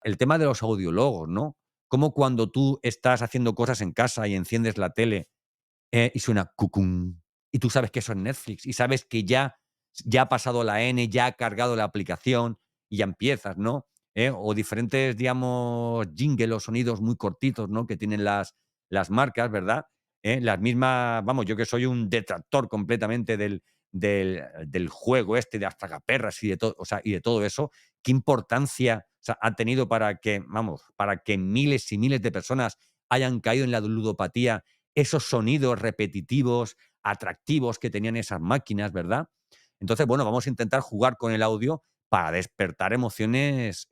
el tema de los audiólogos, ¿no? Como cuando tú estás haciendo cosas en casa y enciendes la tele y suena cucún, y tú sabes que eso es Netflix, y sabes que ya ha pasado la N, ya ha cargado la aplicación y ya empiezas, ¿no? O diferentes, digamos, jingle o sonidos muy cortitos, ¿no? Que tienen las marcas, ¿verdad? Las mismas, vamos, yo que soy un detractor completamente del juego este de Astragaperras y de todo, o sea, y de todo eso, ¿qué importancia, o sea, ha tenido para que, vamos, para que miles y miles de personas hayan caído en la ludopatía, esos sonidos repetitivos, atractivos que tenían esas máquinas, ¿verdad? Entonces, bueno, vamos a intentar jugar con el audio para despertar emociones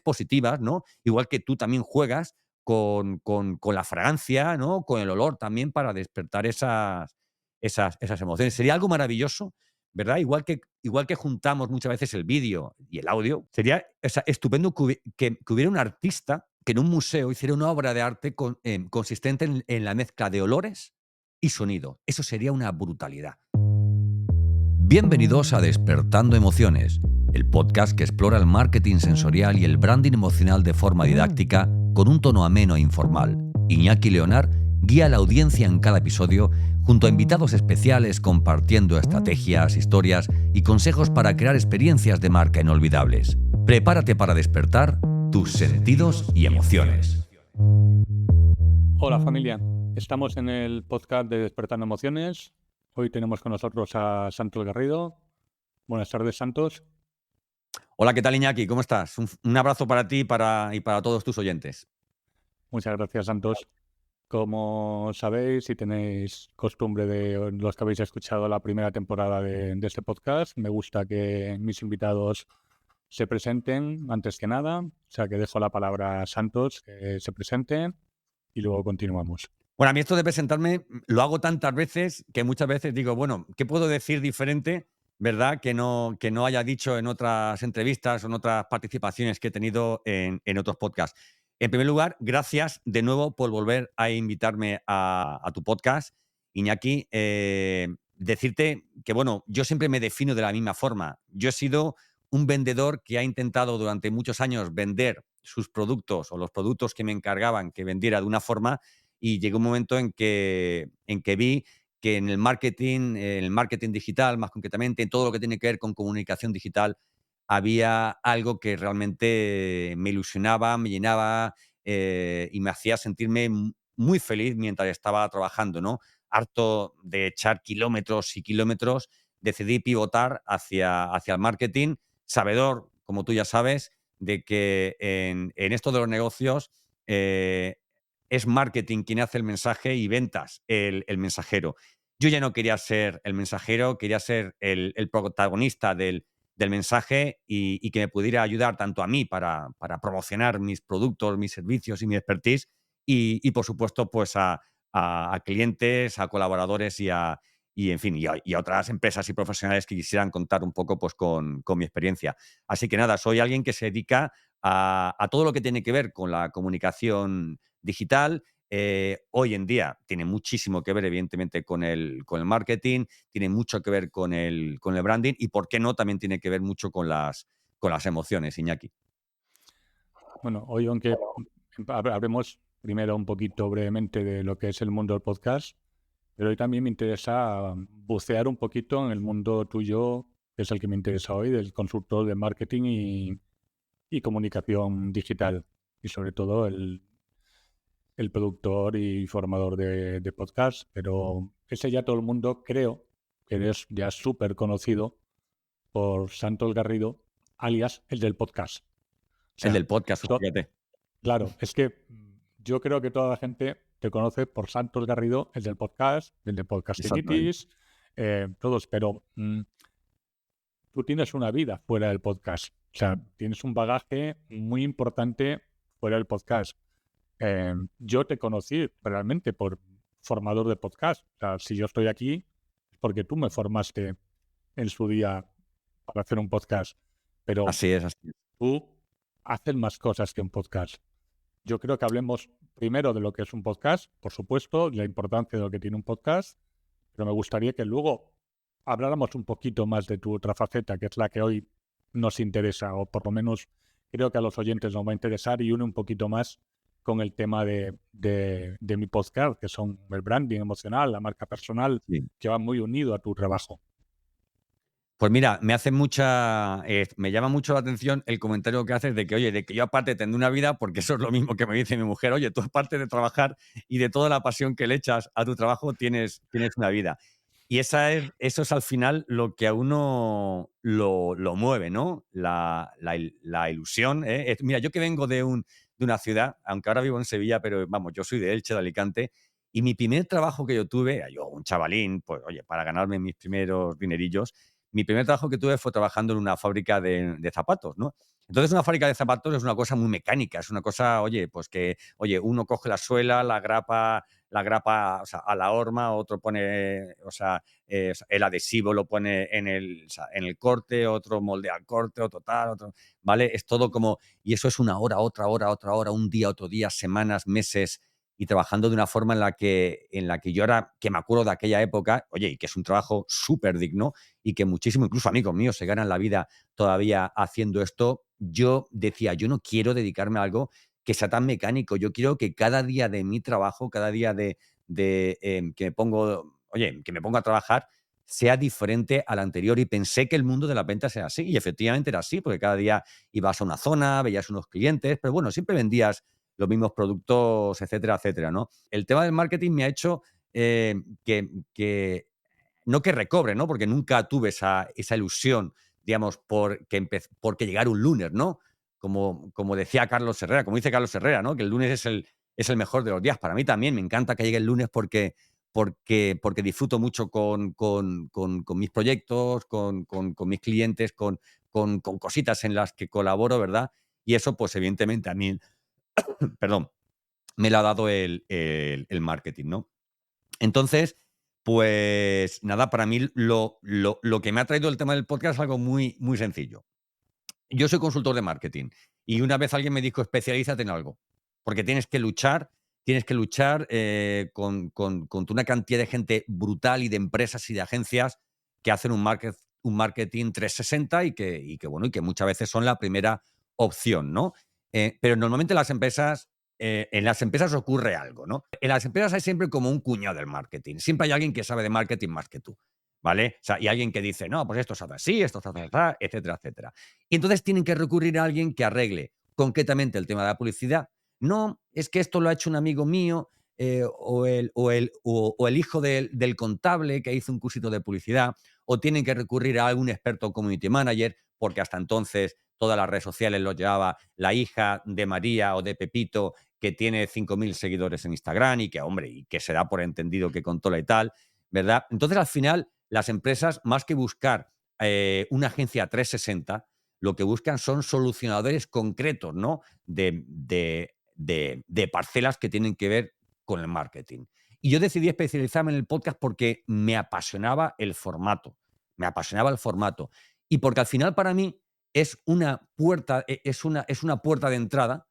positivas, ¿no? Igual que tú también juegas con la fragancia, ¿no? Con el olor también para despertar esas emociones. Sería algo maravilloso, ¿verdad? Igual que juntamos muchas veces el vídeo y el audio, sería, o sea, estupendo que hubiera un artista que en un museo hiciera una obra de arte consistente en la mezcla de olores y sonido. Eso sería una brutalidad. Bienvenidos a Despertando Emociones, el podcast que explora el marketing sensorial y el branding emocional de forma didáctica con un tono ameno e informal. Iñaki Leonard guía a la audiencia en cada episodio junto a invitados especiales compartiendo estrategias, historias y consejos para crear experiencias de marca inolvidables. Prepárate para despertar tus sentidos y emociones. Hola familia, estamos en el podcast de Despertando Emociones. Hoy tenemos con nosotros a Santos Garrido. Buenas tardes, Santos. Hola, ¿qué tal, Iñaki? ¿Cómo estás? Un abrazo para ti y para todos tus oyentes. Muchas gracias, Santos. Como sabéis, si tenéis costumbre de los que habéis escuchado la primera temporada de este podcast, me gusta que mis invitados se presenten antes que nada. O sea, que dejo la palabra a Santos, que se presente y luego continuamos. Bueno, a mí esto de presentarme lo hago tantas veces que muchas veces digo, bueno, ¿qué puedo decir diferente, verdad? Que no haya dicho en otras entrevistas o en otras participaciones que he tenido en otros podcasts. En primer lugar, gracias de nuevo por volver a invitarme a tu podcast, Iñaki. Decirte que, bueno, yo siempre me defino de la misma forma. Yo he sido un vendedor que ha intentado durante muchos años vender sus productos o los productos que me encargaban que vendiera de una forma, y llegó un momento en que vi que en el marketing digital, más concretamente, en todo lo que tiene que ver con comunicación digital, había algo que realmente me ilusionaba, me llenaba y me hacía sentirme muy feliz mientras estaba trabajando, ¿no? Harto de echar kilómetros y kilómetros, decidí pivotar hacia el marketing, sabedor, como tú ya sabes, de que en esto de los negocios es marketing quien hace el mensaje y ventas el mensajero. Yo ya no quería ser el mensajero, quería ser el protagonista del mensaje y que me pudiera ayudar tanto a mí para promocionar mis productos, mis servicios y mi expertise y por supuesto, pues a clientes, a colaboradores y en fin, y a otras empresas y profesionales que quisieran contar un poco pues con mi experiencia. Así que nada, soy alguien que se dedica a todo lo que tiene que ver con la comunicación digital. Hoy en día tiene muchísimo que ver, evidentemente, con el marketing, tiene mucho que ver con el branding y, ¿por qué no?, también tiene que ver mucho con las emociones, Iñaki. Bueno, hoy aunque hablemos primero un poquito brevemente de lo que es el mundo del podcast, pero hoy también me interesa bucear un poquito en el mundo tuyo, que es el que me interesa hoy, del consultor de marketing y comunicación digital, y sobre todo el productor y formador de podcast. Pero ese ya todo el mundo, creo que eres ya súper conocido por Santos Garrido, alias el del podcast. O El sea, del podcast, fíjate. claro, es que yo creo que toda la gente te conoce por Santos Garrido, el del podcast, el de Exactamente. Podcastinitis, todos, pero tú tienes una vida fuera del podcast. O sea, tienes un bagaje muy importante fuera del podcast. Yo te conocí realmente por formador de podcast. O sea, si yo estoy aquí es porque tú me formaste en su día para hacer un podcast. Pero Así es, así es. tú haces más cosas que un podcast. Yo creo que hablemos primero de lo que es un podcast, por supuesto, de la importancia de lo que tiene un podcast, pero me gustaría que luego habláramos un poquito más de tu otra faceta, que es la que hoy nos interesa, o por lo menos creo que a los oyentes nos va a interesar y une un poquito más con el tema de mi podcast, que son el branding emocional, la marca personal, Sí. que va muy unido a tu trabajo. Pues mira, me llama mucho la atención el comentario que haces de que, oye, de que yo aparte tendré una vida, porque eso es lo mismo que me dice mi mujer, oye, tú aparte de trabajar y de toda la pasión que le echas a tu trabajo, tienes una vida. Y eso es al final lo que a uno lo mueve, ¿no? La ilusión. ¿Eh? Mira, yo que vengo de una ciudad, aunque ahora vivo en Sevilla, pero vamos, yo soy de Elche, de Alicante, y mi primer trabajo que yo tuve, yo un chavalín, pues oye, para ganarme mis primeros dinerillos, mi primer trabajo que tuve fue trabajando en una fábrica de zapatos, ¿no? Entonces, una fábrica de zapatos es una cosa muy mecánica, es una cosa, oye, pues que, oye, uno coge la suela, la grapa, o sea, a la horma, otro pone, o sea, el adhesivo lo pone o sea, en el corte, otro moldea el corte, otro tal, otro, ¿vale? Es todo como, y eso es una hora, otra hora, un día, otro día, semanas, meses, y trabajando de una forma en la que yo ahora, que me acuerdo de aquella época, oye, y que es un trabajo súper digno, y que muchísimo, incluso amigos míos, se ganan la vida todavía haciendo esto, yo decía, yo no quiero dedicarme a algo que sea tan mecánico. Yo quiero que cada día de mi trabajo, cada día que me pongo a trabajar, sea diferente al anterior. Y pensé que el mundo de la venta sea así. Y efectivamente era así, porque cada día ibas a una zona, veías unos clientes, pero bueno, siempre vendías los mismos productos, etcétera, etcétera, ¿no? El tema del marketing me ha hecho que no que recobre, ¿no? Porque nunca tuve esa ilusión, digamos, porque llegara un lunes, ¿no? Como decía Carlos Herrera, como dice Carlos Herrera, ¿no? Que el lunes es el mejor de los días. Para mí también me encanta que llegue el lunes porque disfruto mucho con mis proyectos, con mis clientes, con cositas en las que colaboro, ¿verdad? Y eso, pues evidentemente a mí, perdón, me lo ha dado el marketing, ¿no? Entonces, pues nada, para mí lo que me ha traído el tema del podcast es algo muy, muy sencillo. Yo soy consultor de marketing y una vez alguien me dijo, especialízate en algo, porque tienes que luchar con una cantidad de gente brutal y de empresas y de agencias que hacen un marketing 360 bueno, y que muchas veces son la primera opción, ¿no? Pero normalmente en las empresas ocurre algo, ¿no? En las empresas hay siempre como un cuñado del marketing. Siempre hay alguien que sabe de marketing más que tú, ¿vale? O sea, y alguien que dice, no, pues esto se hace así, esto se hace así, etcétera, etcétera. Y entonces tienen que recurrir a alguien que arregle concretamente el tema de la publicidad. No, es que esto lo ha hecho un amigo mío o el hijo del contable que hizo un cursito de publicidad, o tienen que recurrir a algún experto community manager, porque hasta entonces todas las redes sociales lo llevaba la hija de María o de Pepito, que tiene 5.000 seguidores en Instagram y que, hombre, y que se da por entendido que controla y tal, ¿verdad? Entonces, al final, las empresas, más que buscar una agencia 360, lo que buscan son solucionadores concretos, ¿no? De parcelas que tienen que ver con el marketing. Y yo decidí especializarme en el podcast porque me apasionaba el formato. Me apasionaba el formato. Y porque al final para mí es una puerta de entrada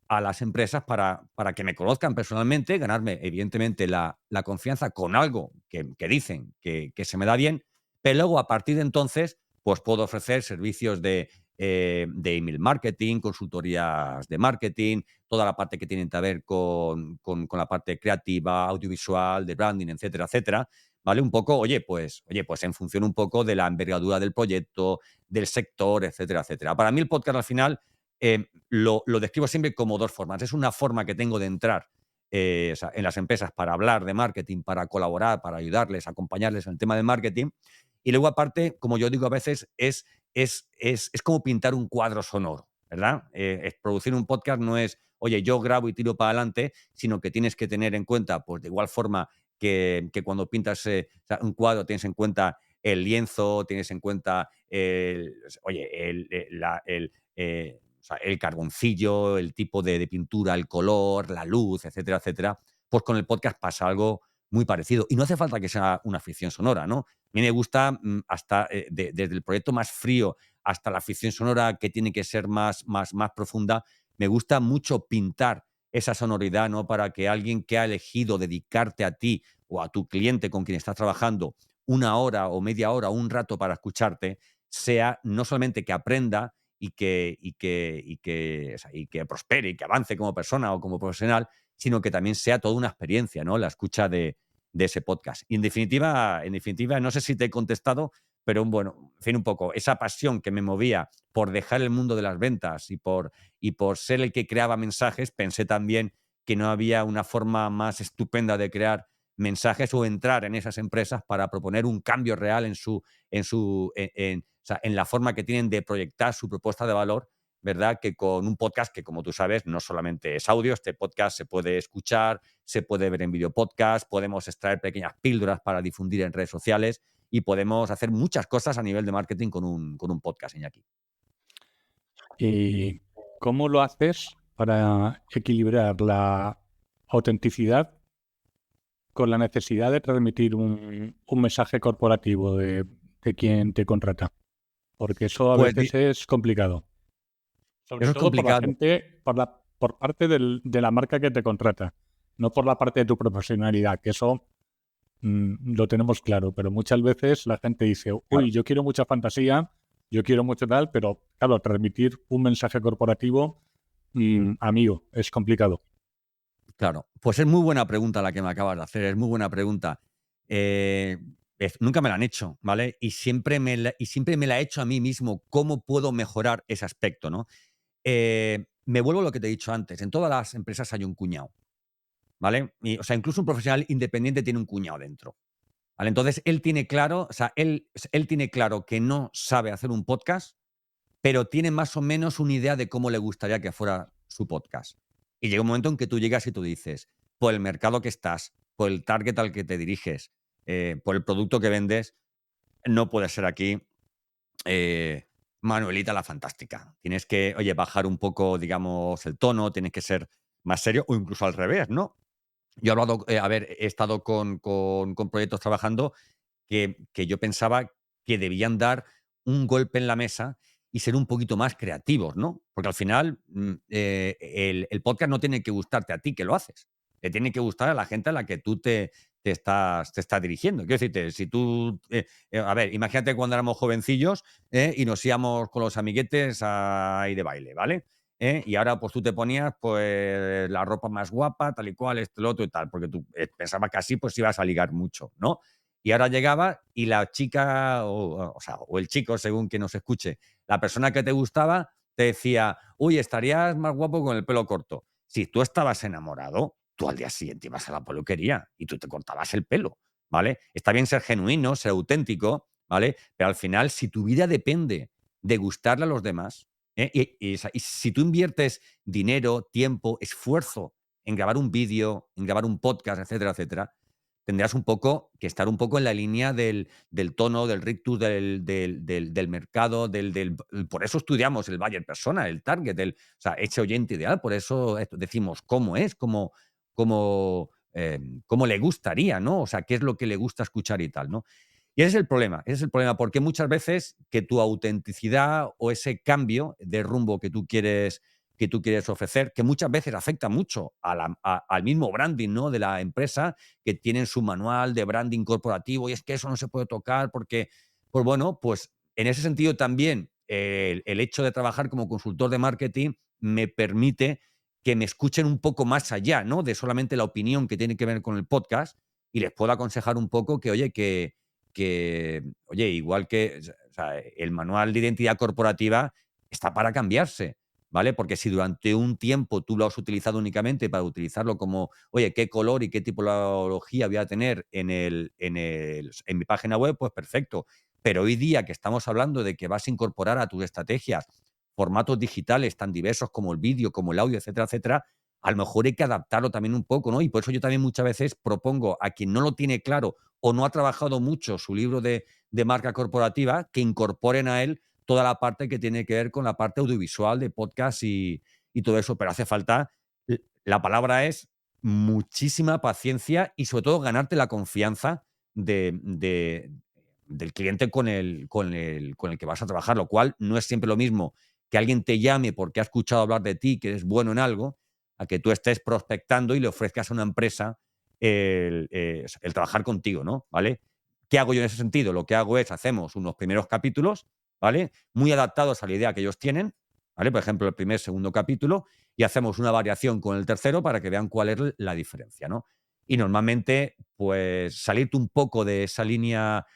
a las empresas para que me conozcan personalmente, ganarme, evidentemente, la confianza con algo que dicen que se me da bien, pero luego, a partir de entonces, pues puedo ofrecer servicios de email marketing, consultorías de marketing, toda la parte que tiene que ver con la parte creativa, audiovisual, de branding, etcétera, etcétera. ¿Vale? Un poco, oye, pues en función un poco de la envergadura del proyecto, del sector, etcétera, etcétera. Para mí el podcast al final lo describo siempre como dos formas. Es una forma que tengo de entrar o sea, en las empresas para hablar de marketing, para colaborar, para ayudarles, acompañarles en el tema del marketing. Y luego, aparte, como yo digo a veces, es como pintar un cuadro sonoro, ¿verdad? Producir un podcast no es, oye, yo grabo y tiro para adelante, sino que tienes que tener en cuenta, pues de igual forma que cuando pintas o sea, un cuadro, tienes en cuenta el lienzo, tienes en cuenta oye, o sea, el carboncillo, el tipo de pintura, el color, la luz, etcétera, etcétera. Pues con el podcast pasa algo muy parecido. Y no hace falta que sea una ficción sonora, ¿no? A mí me gusta hasta desde el proyecto más frío hasta la ficción sonora que tiene que ser más profunda. Me gusta mucho pintar esa sonoridad, ¿no? Para que alguien que ha elegido dedicarte a ti o a tu cliente con quien estás trabajando una hora o media hora o un rato para escucharte, sea no solamente que aprenda y que prospere y que avance como persona o como profesional, sino que también sea toda una experiencia, ¿no? La escucha de ese podcast. Y en definitiva, no sé si te he contestado, pero bueno, en fin, un poco, esa pasión que me movía por dejar el mundo de las ventas y por ser el que creaba mensajes, pensé también que no había una forma más estupenda de crear mensajes o entrar en esas empresas para proponer un cambio real o sea, en la forma que tienen de proyectar su propuesta de valor, ¿verdad? Que con un podcast que, como tú sabes, no solamente es audio, este podcast se puede escuchar, se puede ver en video podcast, podemos extraer pequeñas píldoras para difundir en redes sociales y podemos hacer muchas cosas a nivel de marketing con un podcast, Iñaki. ¿Y cómo lo haces para equilibrar la autenticidad con la necesidad de transmitir un mensaje corporativo de quien te contrata? Porque eso a Pues veces es complicado. Sobre eso es todo por la complicado. gente, por parte de la marca que te contrata, no por la parte de tu profesionalidad, que eso lo tenemos claro, pero muchas veces la gente dice, Claro. uy, yo quiero mucha fantasía, yo quiero mucho tal, pero claro, transmitir un mensaje corporativo, amigo, es complicado. Claro, pues es muy buena pregunta la que me acabas de hacer, es muy buena pregunta. Eh, nunca me la han hecho, ¿vale? Y siempre me la he hecho a mí mismo, ¿cómo puedo mejorar ese aspecto, no? Me vuelvo a lo que te he dicho antes, en todas las empresas hay un cuñado, ¿vale? O sea, incluso un profesional independiente tiene un cuñado dentro, ¿vale? Entonces, él tiene claro, o sea, él tiene claro que no sabe hacer un podcast, pero tiene más o menos una idea de cómo le gustaría que fuera su podcast. Y llega un momento en que tú llegas y tú dices, por el mercado que estás, por el target al que te diriges, por el producto que vendes, no puede ser aquí Manuelita la Fantástica. Tienes que, oye, bajar un poco, digamos, el tono, tienes que ser más serio o incluso al revés, ¿no? Yo he hablado, he estado con proyectos trabajando que yo pensaba que debían dar un golpe en la mesa y ser un poquito más creativos, ¿no? Porque al final el podcast no tiene que gustarte a ti que lo haces, le tiene que gustar a la gente a la que tú te estás dirigiendo. Quiero decirte, si tú, a ver, imagínate cuando éramos jovencillos y nos íbamos con los amiguetes a ir de baile, ¿vale? Y ahora pues tú te ponías pues la ropa más guapa, tal y cual, esto, lo otro y tal, porque tú pensabas que así pues ibas a ligar mucho, ¿no? Y ahora llegaba y la chica, o sea, o el chico, según quien nos escuche, la persona que te gustaba, te decía, uy, estarías más guapo con el pelo corto. Si tú estabas enamorado, tú al día siguiente ibas a la peluquería y tú te cortabas el pelo, ¿vale? Está bien ser genuino, ser auténtico, ¿vale? Pero al final, si tu vida depende de gustarle a los demás, y si tú inviertes dinero, tiempo, esfuerzo en grabar un vídeo, en grabar un podcast, etcétera, etcétera, tendrás un poco que estar un poco en la línea del tono, del rictus, del mercado, por eso estudiamos el buyer persona, el target, o sea, ese oyente ideal, por eso decimos cómo es, cómo le gustaría, ¿no? O sea, qué es lo que le gusta escuchar y tal, ¿no? Y ese es el problema, porque muchas veces que tu autenticidad o ese cambio de rumbo que tú quieres ofrecer, que muchas veces afecta mucho al mismo branding, ¿no? De la empresa, que tienen su manual de branding corporativo y es que eso no se puede tocar porque, pues bueno, pues en ese sentido también el hecho de trabajar como consultor de marketing me permite que me escuchen un poco más allá, ¿no? De solamente la opinión que tiene que ver con el podcast y les puedo aconsejar un poco que, oye, oye, igual que o sea, el manual de identidad corporativa está para cambiarse, ¿vale? Porque si durante un tiempo tú lo has utilizado únicamente para utilizarlo como, oye, qué color y qué tipología voy a tener en mi página web, pues perfecto. Pero hoy día que estamos hablando de que vas a incorporar a tus estrategias formatos digitales tan diversos como el vídeo, como el audio, etcétera, etcétera, a lo mejor hay que adaptarlo también un poco, ¿no? Y por eso yo también muchas veces propongo a quien no lo tiene claro o no ha trabajado mucho su libro de marca corporativa, que incorporen a él toda la parte que tiene que ver con la parte audiovisual de podcast y todo eso. Pero hace falta, la palabra es muchísima paciencia y sobre todo ganarte la confianza del cliente con el que vas a trabajar, lo cual no es siempre lo mismo que alguien te llame porque ha escuchado hablar de ti, que eres bueno en algo, a que tú estés prospectando y le ofrezcas a una empresa el trabajar contigo, ¿no? ¿Vale? ¿Qué hago yo en ese sentido? Lo que hago es, hacemos unos primeros capítulos ¿vale? Muy adaptados a la idea que ellos tienen, ¿vale? Por ejemplo, el primer, segundo capítulo, y hacemos una variación con el tercero para que vean cuál es la diferencia, ¿no? Y normalmente, pues, salirte un poco de esa línea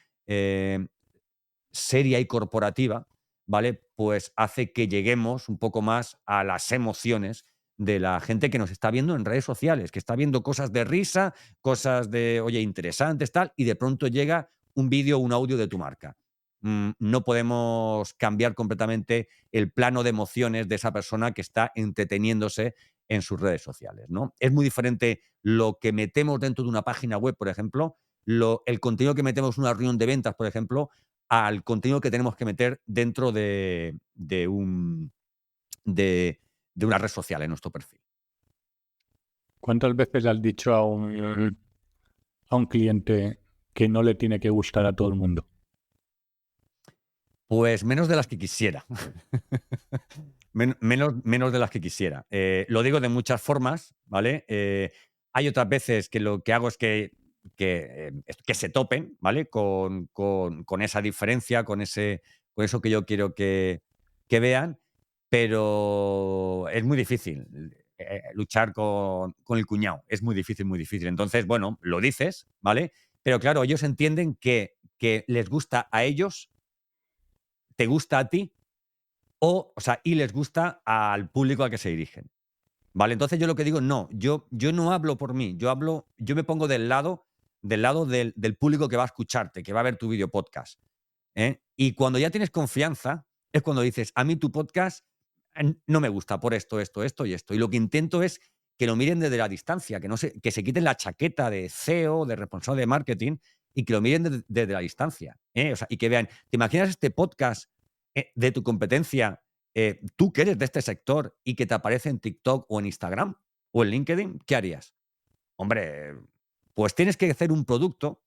seria y corporativa, ¿vale? Pues hace que lleguemos un poco más a las emociones de la gente que nos está viendo en redes sociales, que está viendo cosas de risa, cosas de, oye, interesantes, tal, y de pronto llega un vídeo o un audio de tu marca. No podemos cambiar completamente el plano de emociones de esa persona que está entreteniéndose en sus redes sociales, ¿no? Es muy diferente lo que metemos dentro de una página web, por ejemplo, el contenido que metemos en una reunión de ventas, por ejemplo, al contenido que tenemos que meter dentro de, de una red social en nuestro perfil. ¿Cuántas veces le has dicho a un cliente que no le tiene que gustar a todo el mundo? Pues menos de las que quisiera. Menos de las que quisiera. Lo digo de muchas formas, ¿vale? Hay otras veces que lo que hago es que se topen, ¿vale? Con esa diferencia, con eso que yo quiero que vean, pero es muy difícil luchar con el cuñado. Es muy difícil, muy difícil. Entonces, bueno, lo dices, ¿vale? Pero claro, ellos entienden que les gusta a ellos, te gusta a ti, o sea, y les gusta al público al que se dirigen. ¿Vale? Entonces yo lo que digo, no, yo no hablo por mí, yo me pongo del público que va a escucharte, que va a ver tu video podcast. ¿Eh? Y cuando ya tienes confianza, es cuando dices, a mí tu podcast no me gusta por esto, esto, esto y esto. Y lo que intento es que lo miren desde la distancia, que se quiten la chaqueta de CEO, de responsable de marketing, y que lo miren desde la distancia. ¿Eh? O sea, y que vean, ¿te imaginas este podcast de tu competencia, tú que eres de este sector y que te aparece en TikTok o en Instagram o en LinkedIn? ¿Qué harías? Hombre, pues tienes que hacer un producto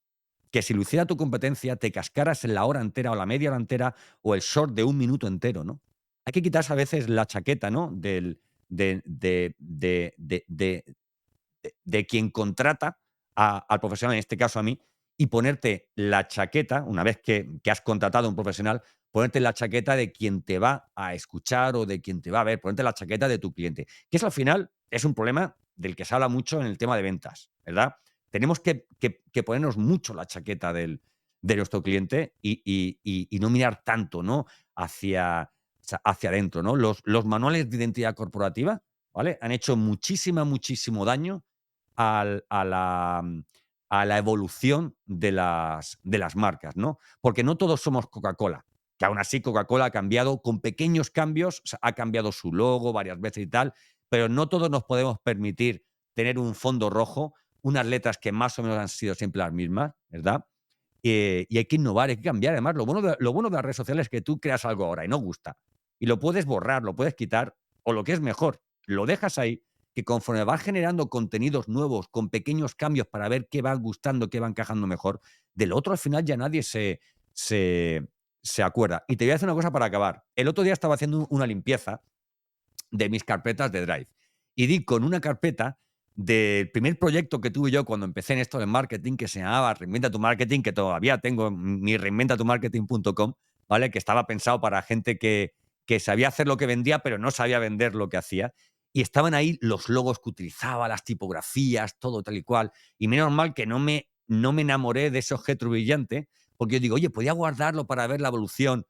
que si lo hiciera tu competencia te cascaras en la hora entera o la media hora entera o el short de un minuto entero, ¿no? Hay que quitarse a veces la chaqueta, ¿no? De quien contrata al profesional, en este caso a mí, y ponerte la chaqueta, una vez que has contratado a un profesional, ponerte la chaqueta de quien te va a escuchar o de quien te va a ver, ponerte la chaqueta de tu cliente. Que eso al final es un problema del que se habla mucho en el tema de ventas, ¿verdad? Tenemos que ponernos mucho la chaqueta de nuestro cliente y no mirar tanto, ¿no? Hacia adentro, ¿no? Los manuales de identidad corporativa, ¿vale? Han hecho muchísimo daño al a la evolución de las marcas, ¿no? Porque no todos somos Coca-Cola, que aún así Coca-Cola ha cambiado con pequeños cambios, o sea, ha cambiado su logo varias veces y tal, pero no todos nos podemos permitir tener un fondo rojo, unas letras que más o menos han sido siempre las mismas, ¿verdad? Y hay que innovar, hay que cambiar. Además, lo bueno de las redes sociales es que tú creas algo ahora y no gusta, y lo puedes borrar, lo puedes quitar, o lo que es mejor, lo dejas ahí, que conforme vas generando contenidos nuevos con pequeños cambios para ver qué va gustando, qué va encajando mejor, del otro al final ya nadie se, se acuerda. Y te voy a decir una cosa para acabar. El otro día estaba haciendo una limpieza de mis carpetas de Drive y di con una carpeta del primer proyecto que tuve yo cuando empecé en esto de marketing, que se llamaba Reinventa tu Marketing, que todavía tengo mi reinventatumarketing.com, ¿vale? Que estaba pensado para gente que sabía hacer lo que vendía, pero no sabía vender lo que hacía. Y estaban ahí los logos que utilizaba, las tipografías, todo tal y cual. Y menos mal que no me enamoré de ese objeto brillante, porque yo digo, oye, podía guardarlo para ver la evolución.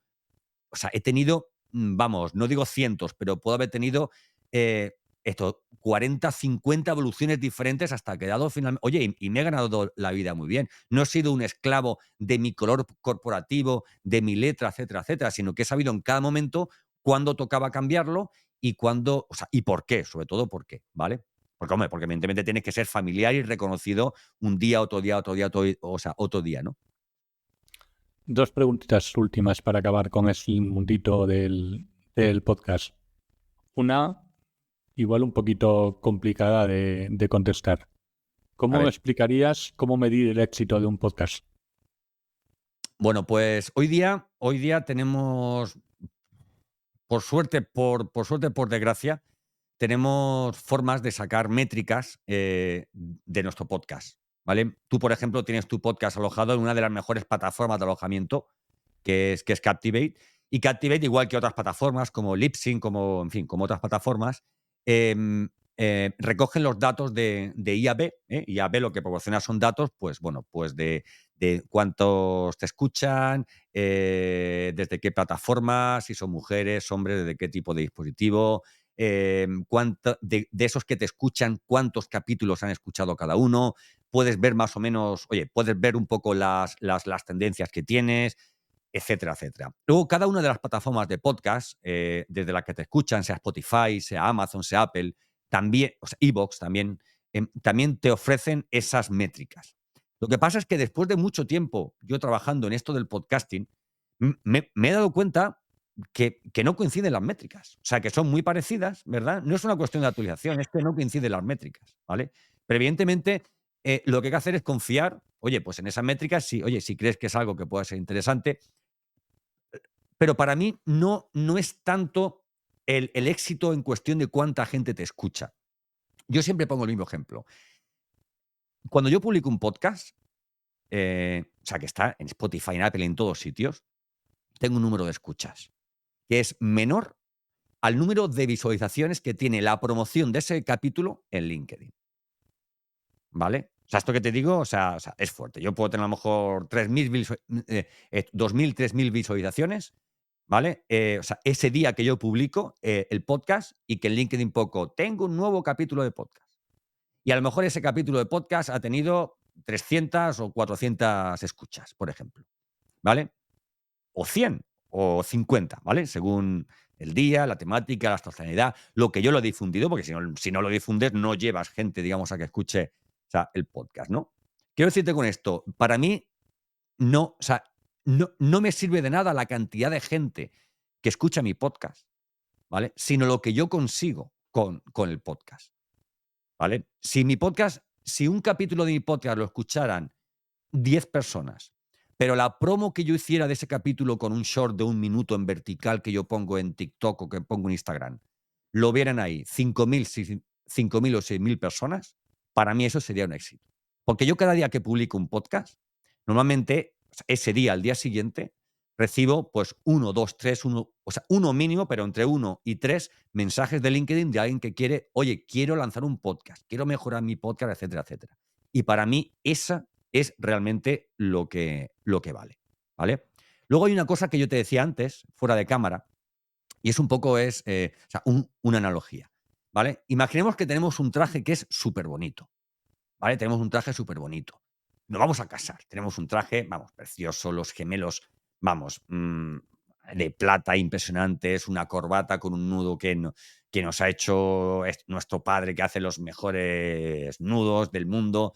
O sea, he tenido, vamos, no digo cientos, pero puedo haber tenido esto, 40, 50 evoluciones diferentes hasta que he dado finalmente. Oye, y me he ganado la vida muy bien. No he sido un esclavo de mi color corporativo, de mi letra, etcétera, etcétera, sino que he sabido en cada momento cuándo tocaba cambiarlo y cuándo, o sea, y por qué, sobre todo por qué, ¿vale? Porque, hombre, porque evidentemente tienes que ser familiar y reconocido un día, otro día, otro día, o sea, otro día, ¿no? Dos preguntitas últimas para acabar con ese mundito del podcast. Una, igual un poquito complicada de contestar. A ¿Cómo ver. explicarías cómo medir el éxito de un podcast? Bueno, pues hoy día tenemos, por suerte, por desgracia, tenemos formas de sacar métricas de nuestro podcast, ¿vale? Tú, por ejemplo, tienes tu podcast alojado en una de las mejores plataformas de alojamiento, que es Captivate, Y Captivate, igual que otras plataformas como Libsyn, como, en fin, como otras plataformas, em, recogen los datos de IAB. IAB lo que proporciona son datos, pues bueno, pues de cuántos te escuchan, desde qué plataformas, si son mujeres, hombres, desde qué tipo de dispositivo, de esos que te escuchan, cuántos capítulos han escuchado cada uno. Puedes ver más o menos, oye, puedes ver un poco las tendencias que tienes, etcétera, etcétera. Luego, cada una de las plataformas de podcast, desde las que te escuchan, sea Spotify, sea Amazon, sea Apple, también, o sea, iVoox también, también te ofrecen esas métricas. Lo que pasa es que después de mucho tiempo yo trabajando en esto del podcasting, me he dado cuenta que no coinciden las métricas. O sea, que son muy parecidas, ¿verdad? No es una cuestión de actualización, es que no coinciden las métricas, ¿vale? Pero evidentemente, lo que hay que hacer es confiar, oye, pues en esas métricas, si crees que es algo que pueda ser interesante, pero para mí no es tanto el éxito en cuestión de cuánta gente te escucha. Yo siempre pongo el mismo ejemplo. Cuando yo publico un podcast, o sea, que está en Spotify, en Apple, en todos sitios, tengo un número de escuchas que es menor al número de visualizaciones que tiene la promoción de ese capítulo en LinkedIn, ¿vale? O sea, esto que te digo, o sea, es fuerte. Yo puedo tener a lo mejor 2.000, 3.000 visualizaciones, ¿vale? O sea, ese día que yo publico el podcast y que en LinkedIn poco, tengo un nuevo capítulo de podcast. Y a lo mejor ese capítulo de podcast ha tenido 300 o 400 escuchas, por ejemplo, ¿vale? O 100 o 50, ¿vale? Según el día, la temática, la estacionalidad, lo que yo lo he difundido, porque si no lo difundes, no llevas gente, digamos, a que escuche, o sea, el podcast, ¿no? Quiero decirte con esto, para mí no, o sea, no me sirve de nada la cantidad de gente que escucha mi podcast, ¿vale? Sino lo que yo consigo con el podcast, ¿vale? Si un capítulo de mi podcast lo escucharan 10 personas, pero la promo que yo hiciera de ese capítulo con un short de 1 minuto en vertical que yo pongo en TikTok o que pongo en Instagram, lo vieran ahí 5.000 o 6.000 personas, para mí eso sería un éxito. Porque yo cada día que publico un podcast, normalmente o sea, ese día, al día siguiente, recibo pues 1, 2, 3, o sea, uno mínimo, pero entre 1 y 3 mensajes de LinkedIn de alguien que quiere, oye, quiero lanzar un podcast, quiero mejorar mi podcast, etcétera, etcétera. Y para mí esa es realmente lo que vale, ¿vale? Luego hay una cosa que yo te decía antes, fuera de cámara, y es un poco o sea, una analogía, ¿vale? Imaginemos que tenemos un traje que es súper bonito, ¿vale? Tenemos un traje súper bonito. Nos vamos a casar, tenemos un traje, vamos, precioso, los gemelos, vamos, de plata impresionantes, una corbata con un nudo que nos ha hecho nuestro padre, que hace los mejores nudos del mundo,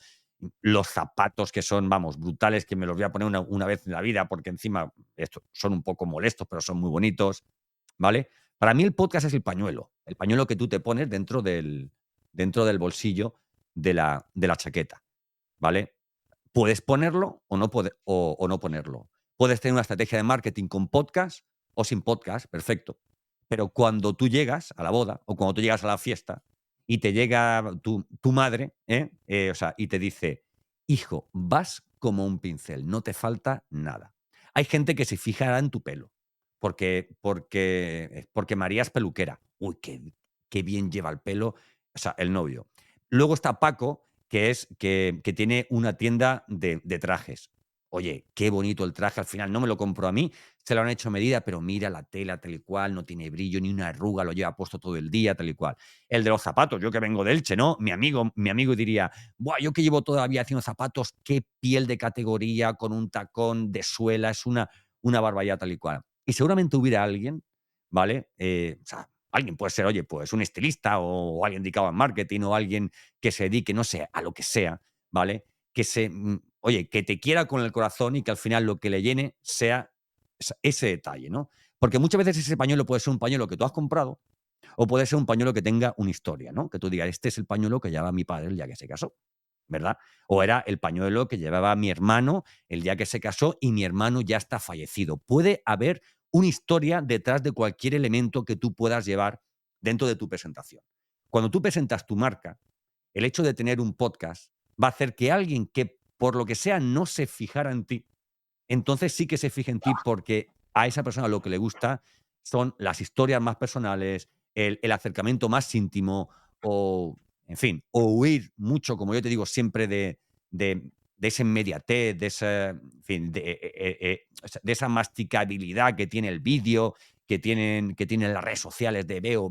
los zapatos que son, vamos, brutales, que me los voy a poner una vez en la vida, porque encima son un poco molestos, pero son muy bonitos, ¿vale? Para mí el podcast es el pañuelo que tú te pones dentro del bolsillo de la chaqueta, ¿vale? Puedes ponerlo o no ponerlo. Puedes tener una estrategia de marketing con podcast o sin podcast, perfecto. Pero cuando tú llegas a la boda o cuando tú llegas a la fiesta y te llega tu madre, o sea, y te dice, hijo, vas como un pincel, no te falta nada. Hay gente que se fijará en tu pelo porque María es peluquera. Uy, qué bien lleva el pelo, o sea, el novio. Luego está Paco, que tiene una tienda de trajes. Oye, qué bonito el traje, al final no me lo compro a mí, se lo han hecho a medida, pero mira la tela tal y cual, no tiene brillo ni una arruga, lo lleva puesto todo el día, tal y cual. El de los zapatos, yo que vengo de Elche, ¿no? Mi amigo diría, buah, yo que llevo todavía haciendo zapatos, qué piel de categoría, con un tacón de suela, es una barbaridad tal y cual. Y seguramente hubiera alguien, ¿vale? O sea, alguien puede ser, oye, pues un estilista o alguien dedicado al marketing o alguien que se dedique, no sé, a lo que sea, ¿vale? Oye, que te quiera con el corazón y que al final lo que le llene sea ese detalle, ¿no? Porque muchas veces ese pañuelo puede ser un pañuelo que tú has comprado o puede ser un pañuelo que tenga una historia, ¿no? Que tú digas, este es el pañuelo que llevaba mi padre el día que se casó, ¿verdad? O era el pañuelo que llevaba mi hermano el día que se casó y mi hermano ya está fallecido. Puede haber una historia detrás de cualquier elemento que tú puedas llevar dentro de tu presentación. Cuando tú presentas tu marca, el hecho de tener un podcast va a hacer que alguien que por lo que sea no se fijara en ti, entonces sí que se fije en ti porque a esa persona lo que le gusta son las historias más personales, el acercamiento más íntimo o, en fin, o huir mucho, como yo te digo siempre, de esa inmediatez, de esa, en fin, de esa masticabilidad que tiene el vídeo, que tienen las redes sociales de veo,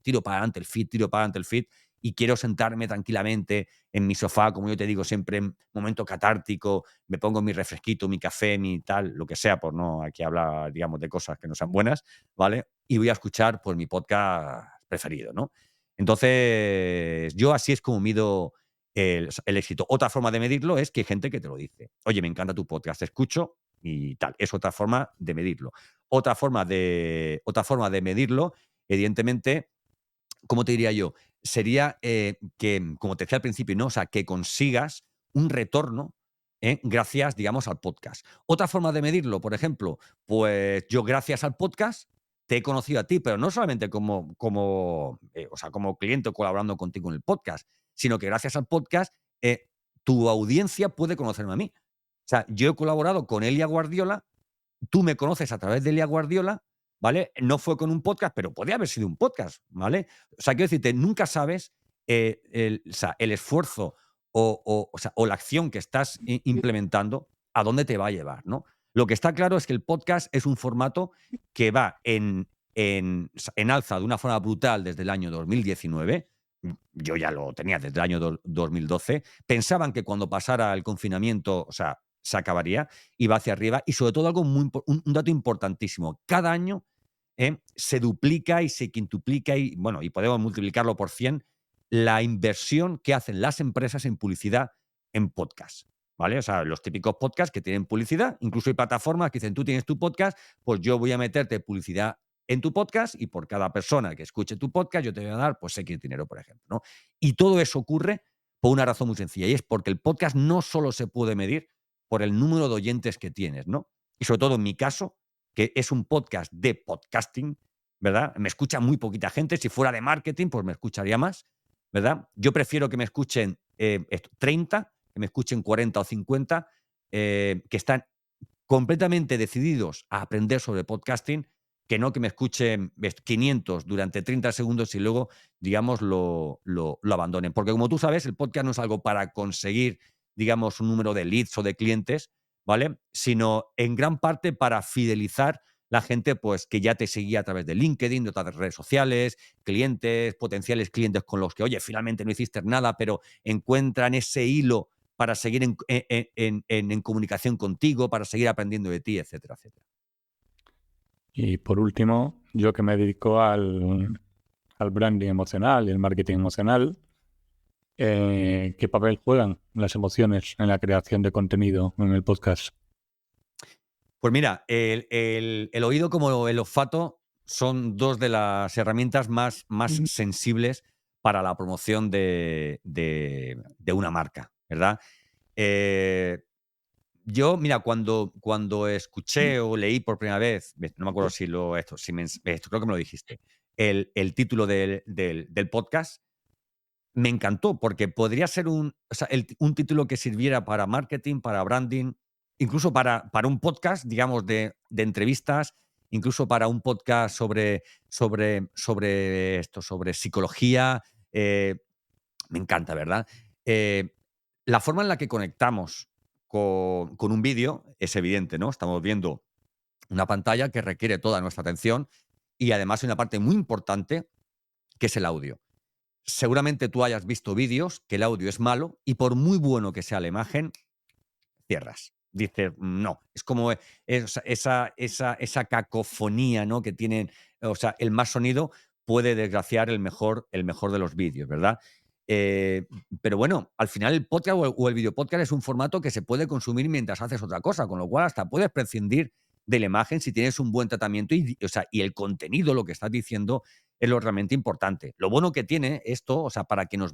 tiro para adelante el feed, tiro para adelante el feed, y quiero sentarme tranquilamente en mi sofá, como yo te digo, siempre en momento catártico, me pongo mi refresquito, mi café, mi tal, lo que sea, por no aquí hablar, digamos, de cosas que no sean buenas, ¿vale? Y voy a escuchar, pues, mi podcast preferido, ¿no? Entonces, yo así es como mido el éxito. Otra forma de medirlo es que hay gente que te lo dice. Oye, me encanta tu podcast, te escucho y tal. Es otra forma de medirlo. Otra forma de medirlo, evidentemente, ¿cómo te diría yo? Sería que, como te decía al principio, ¿no? O sea, que consigas un retorno gracias, digamos, al podcast. Otra forma de medirlo, por ejemplo, pues yo gracias al podcast te he conocido a ti, pero no solamente como cliente o colaborando contigo en el podcast, sino que gracias al podcast tu audiencia puede conocerme a mí. O sea, yo he colaborado con Elia Guardiola, tú me conoces a través de Elia Guardiola, ¿vale? No fue con un podcast, pero podría haber sido un podcast, ¿vale? O sea, quiero decirte, nunca sabes el esfuerzo o la acción que estás implementando a dónde te va a llevar, ¿no? Lo que está claro es que el podcast es un formato que va en alza de una forma brutal desde el año 2019. Yo ya lo tenía desde el año 2012. Pensaban que cuando pasara el confinamiento, o sea, se acabaría y va hacia arriba. Y sobre todo algo un dato importantísimo. Cada año se duplica y se quintuplica y, bueno, y podemos multiplicarlo por 100 la inversión que hacen las empresas en publicidad en podcast. ¿Vale? O sea, los típicos podcasts que tienen publicidad, incluso hay plataformas que dicen, tú tienes tu podcast, pues yo voy a meterte publicidad en tu podcast y por cada persona que escuche tu podcast yo te voy a dar, pues, X dinero, por ejemplo, ¿no? Y todo eso ocurre por una razón muy sencilla, y es porque el podcast no solo se puede medir por el número de oyentes que tienes, ¿no? Y sobre todo en mi caso, que es un podcast de podcasting, ¿verdad? Me escucha muy poquita gente. Si fuera de marketing, pues me escucharía más, ¿verdad? Yo prefiero que me escuchen 30, que me escuchen 40 o 50, que están completamente decididos a aprender sobre podcasting, que no que me escuchen 500 durante 30 segundos y luego, digamos, lo abandonen. Porque como tú sabes, el podcast no es algo para conseguir, digamos, un número de leads o de clientes, ¿vale? Sino en gran parte para fidelizar la gente, pues, que ya te seguía a través de LinkedIn, de otras redes sociales, clientes, potenciales clientes con los que, oye, finalmente no hiciste nada, pero encuentran ese hilo para seguir en comunicación contigo, para seguir aprendiendo de ti, etcétera, etcétera. Y por último, yo que me dedico al branding emocional y el marketing emocional, ¿qué papel juegan las emociones en la creación de contenido en el podcast? Pues mira, el oído como el olfato son dos de las herramientas más sensibles para la promoción de una marca, ¿verdad? Eh, Yo, mira, cuando escuché o leí por primera vez, no me acuerdo si creo que me lo dijiste, el título del podcast, me encantó porque podría ser un título que sirviera para marketing, para branding, incluso para un podcast, digamos, de entrevistas, incluso para un podcast sobre psicología. eh, Me encanta, ¿verdad? Eh, la forma en la que conectamos con un vídeo es evidente, ¿no? Estamos viendo una pantalla que requiere toda nuestra atención y además hay una parte muy importante que es el audio. Seguramente tú hayas visto vídeos que el audio es malo y por muy bueno que sea la imagen, cierras. Dices, no, es como esa cacofonía, ¿no? Que tienen, o sea, el más sonido puede desgraciar el mejor de los vídeos, ¿verdad? Eh, pero bueno, al final el podcast o el video podcast es un formato que se puede consumir mientras haces otra cosa, con lo cual hasta puedes prescindir de la imagen si tienes un buen tratamiento y el contenido, lo que estás diciendo, es lo realmente importante. Lo bueno que tiene esto, o sea, para quienes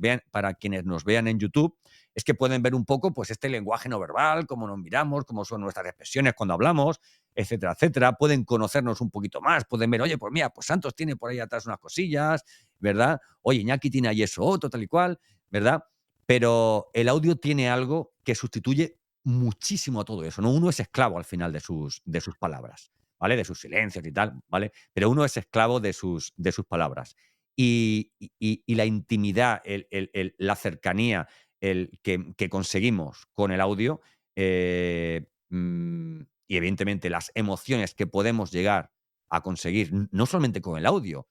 nos vean en YouTube, es que pueden ver un poco, pues, este lenguaje no verbal, cómo nos miramos, cómo son nuestras expresiones cuando hablamos, etcétera, etcétera. Pueden conocernos un poquito más, pueden ver, oye, pues mira, pues Santos tiene por ahí atrás unas cosillas, ¿verdad? Oye, Iñaki tiene ahí eso otro, tal y cual, ¿verdad? Pero el audio tiene algo que sustituye muchísimo a todo eso, ¿no? Uno es esclavo al final de sus palabras. ¿vale? De sus silencios y tal, ¿vale? Pero uno es esclavo de sus palabras. Y la intimidad, la cercanía que conseguimos con el audio, y evidentemente las emociones que podemos llegar a conseguir, no solamente con el audio,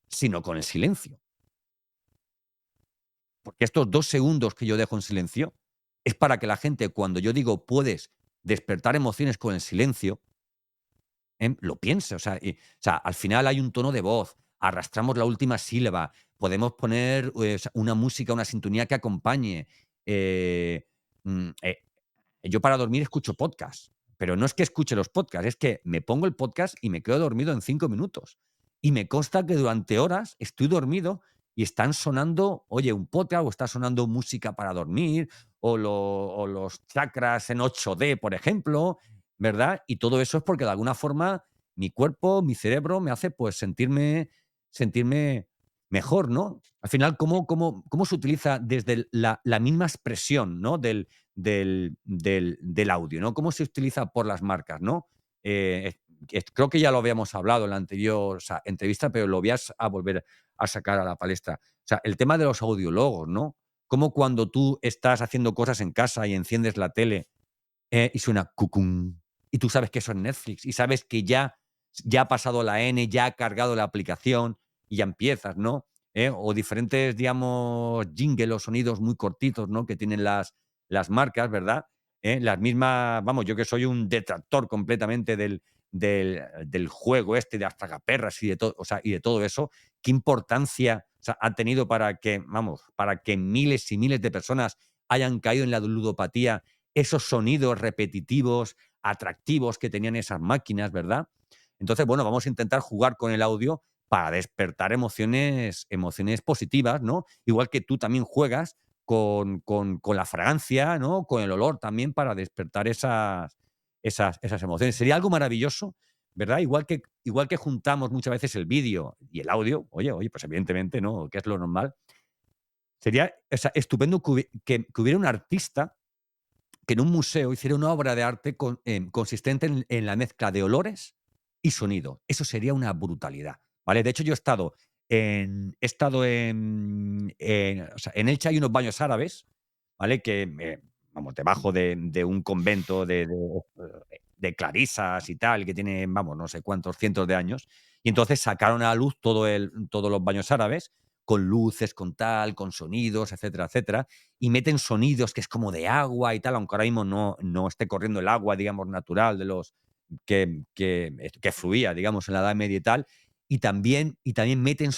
sino con el silencio. Porque estos 2 segundos que yo dejo en silencio es para que la gente, cuando yo digo: "Puedes despertar emociones con el silencio", lo piense. O sea, al final hay un tono de voz, arrastramos la última sílaba, podemos poner, o sea, una música, una sintonía que acompañe. Eh, mm, eh, yo para dormir escucho podcast, pero no es que escuche los podcasts, es que me pongo el podcast y me quedo dormido en 5 minutos. Y me consta que durante horas estoy dormido y están sonando, oye, un podcast o está sonando música para dormir o los chakras en 8D, por ejemplo, ¿verdad? Y todo eso es porque de alguna forma mi cuerpo, mi cerebro me hace pues sentirme mejor, ¿no? Al final, ¿cómo se utiliza desde la misma expresión, ¿no? Del audio, ¿no? ¿Cómo se utiliza por las marcas, ¿no? Creo que ya lo habíamos hablado en la anterior, o sea, entrevista, pero lo voy a volver a sacar a la palestra. O sea, el tema de los audiólogos, ¿no? Como cuando tú estás haciendo cosas en casa y enciendes la tele, y suena cucum, y tú sabes que eso es Netflix, y sabes que ya ha pasado la N, ya ha cargado la aplicación y ya empiezas, ¿no? O diferentes, digamos, jingle o sonidos muy cortitos, ¿no? Que tienen las marcas, ¿verdad? Las mismas, vamos, yo que soy un detractor completamente del juego este de Astragaperras y de todo, o sea, y de todo eso, ¿qué importancia, o sea, ha tenido para que, vamos, para que miles y miles de personas hayan caído en la ludopatía, esos sonidos repetitivos, atractivos que tenían esas máquinas, ¿verdad? Entonces, bueno, vamos a intentar jugar con el audio para despertar emociones positivas, ¿no? Igual que tú también juegas con la fragancia, ¿no? Con el olor también para despertar esas emociones. Sería algo maravilloso, ¿verdad? Igual que juntamos muchas veces el vídeo y el audio, oye, pues evidentemente, ¿no? Que es lo normal. Sería, o sea, estupendo que hubiera un artista que en un museo hiciera una obra de arte consistente en la mezcla de olores y sonido. Eso sería una brutalidad, ¿vale? De hecho, yo he estado en Elche hay unos baños árabes, ¿vale? Que, vamos, debajo de un convento de clarisas y tal, que tiene, vamos, no sé cuántos cientos de años. Y entonces sacaron a la luz todos los baños árabes, con luces, con tal, con sonidos, etcétera, etcétera, y meten sonidos que es como de agua y tal, aunque ahora mismo no esté corriendo el agua, digamos, natural de los que fluía, digamos, en la Edad Media y tal, y también meten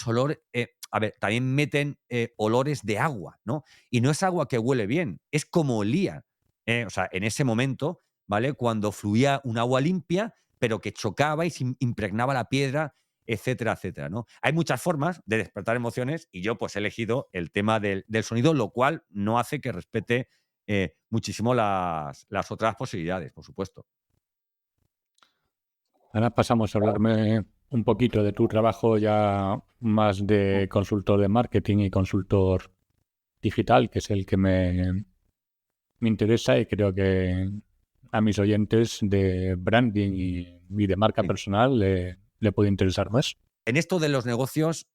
también meten olores de agua, ¿no? Y no es agua que huele bien, es como olía, o sea, en ese momento, ¿vale? Cuando fluía un agua limpia, pero que chocaba y se impregnaba la piedra, etcétera, etcétera, ¿no? Hay muchas formas de despertar emociones y yo pues he elegido el tema del sonido, lo cual no hace que respete muchísimo las otras posibilidades, por supuesto. Ahora pasamos a hablarme un poquito de tu trabajo ya más de consultor de marketing y consultor digital, que es el que me interesa y creo que a mis oyentes de branding y de marca Sí. personal le puede interesar más. En esto de los negocios,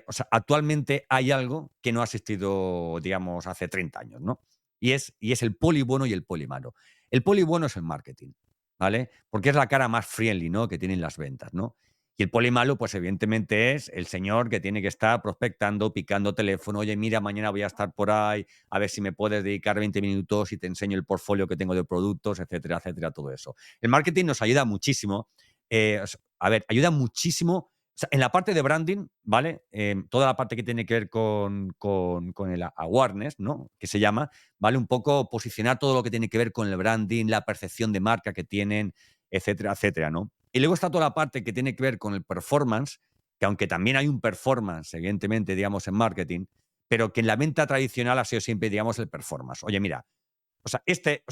o sea, actualmente hay algo que no ha existido, digamos, hace 30 años, ¿no? Y es el poli bueno y el poli malo. El poli bueno es el marketing, ¿vale? Porque es la cara más friendly, ¿no? Que tienen las ventas, ¿no? Y el poli malo, pues evidentemente es el señor que tiene que estar prospectando, picando teléfono. Oye, mira, mañana voy a estar por ahí, a ver si me puedes dedicar 20 minutos y te enseño el portfolio que tengo de productos, etcétera, etcétera, todo eso. El marketing nos ayuda muchísimo. A ver, ayuda muchísimo, o sea, en la parte de branding, ¿vale? Toda la parte que tiene que ver con el awareness, ¿no? Que se llama, ¿vale? Un poco posicionar todo lo que tiene que ver con el branding, la percepción de marca que tienen, etcétera, etcétera, ¿no? Y luego está toda la parte que tiene que ver con el performance, que aunque también hay un performance, evidentemente, digamos, en marketing, pero que en la venta tradicional ha sido siempre, digamos, el performance. Oye, mira, o sea, este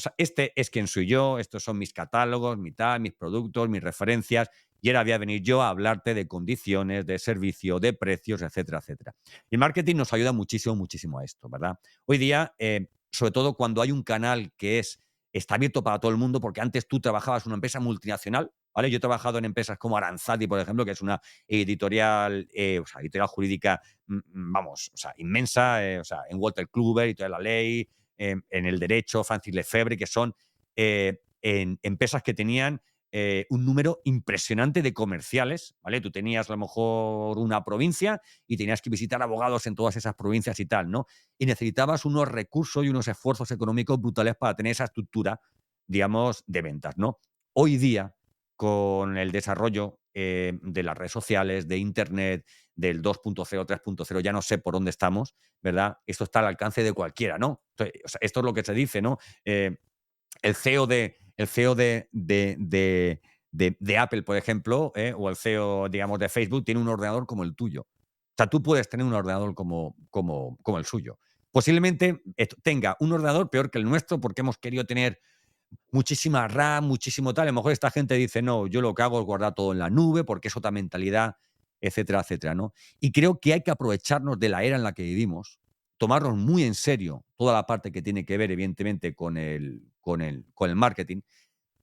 es quien soy yo, estos son mis catálogos, mis productos, mis referencias, y ahora voy a venir yo a hablarte de condiciones, de servicio, de precios, etcétera, etcétera. Y el marketing nos ayuda muchísimo, muchísimo a esto, ¿verdad? Hoy día, sobre todo cuando hay un canal que está abierto para todo el mundo, porque antes tú trabajabas en una empresa multinacional, ¿vale? Yo he trabajado en empresas como Aranzadi, por ejemplo, que es una editorial, editorial jurídica, vamos, o sea, inmensa, o sea, en Walter Kluwer, y toda la ley, en el derecho, Francis Lefebvre, que son en empresas que tenían un número impresionante de comerciales, ¿vale? Tú tenías a lo mejor una provincia y tenías que visitar abogados en todas esas provincias y tal, ¿no? Y necesitabas unos recursos y unos esfuerzos económicos brutales para tener esa estructura, digamos, de ventas, ¿no? Hoy día, con el desarrollo de las redes sociales, de Internet, del 2.0, 3.0, ya no sé por dónde estamos, ¿verdad? Esto está al alcance de cualquiera, ¿no? Entonces, o sea, esto es lo que se dice, ¿no? El CEO de Apple, por ejemplo, o el CEO, digamos, de Facebook, tiene un ordenador como el tuyo. O sea, tú puedes tener un ordenador como el suyo. Posiblemente tenga un ordenador peor que el nuestro porque hemos querido tener muchísima RAM, muchísimo tal. A lo mejor esta gente dice, no, yo lo que hago es guardar todo en la nube porque es otra mentalidad, etcétera, etcétera, ¿no? Y creo que hay que aprovecharnos de la era en la que vivimos, tomarnos muy en serio toda la parte que tiene que ver, evidentemente, con el marketing,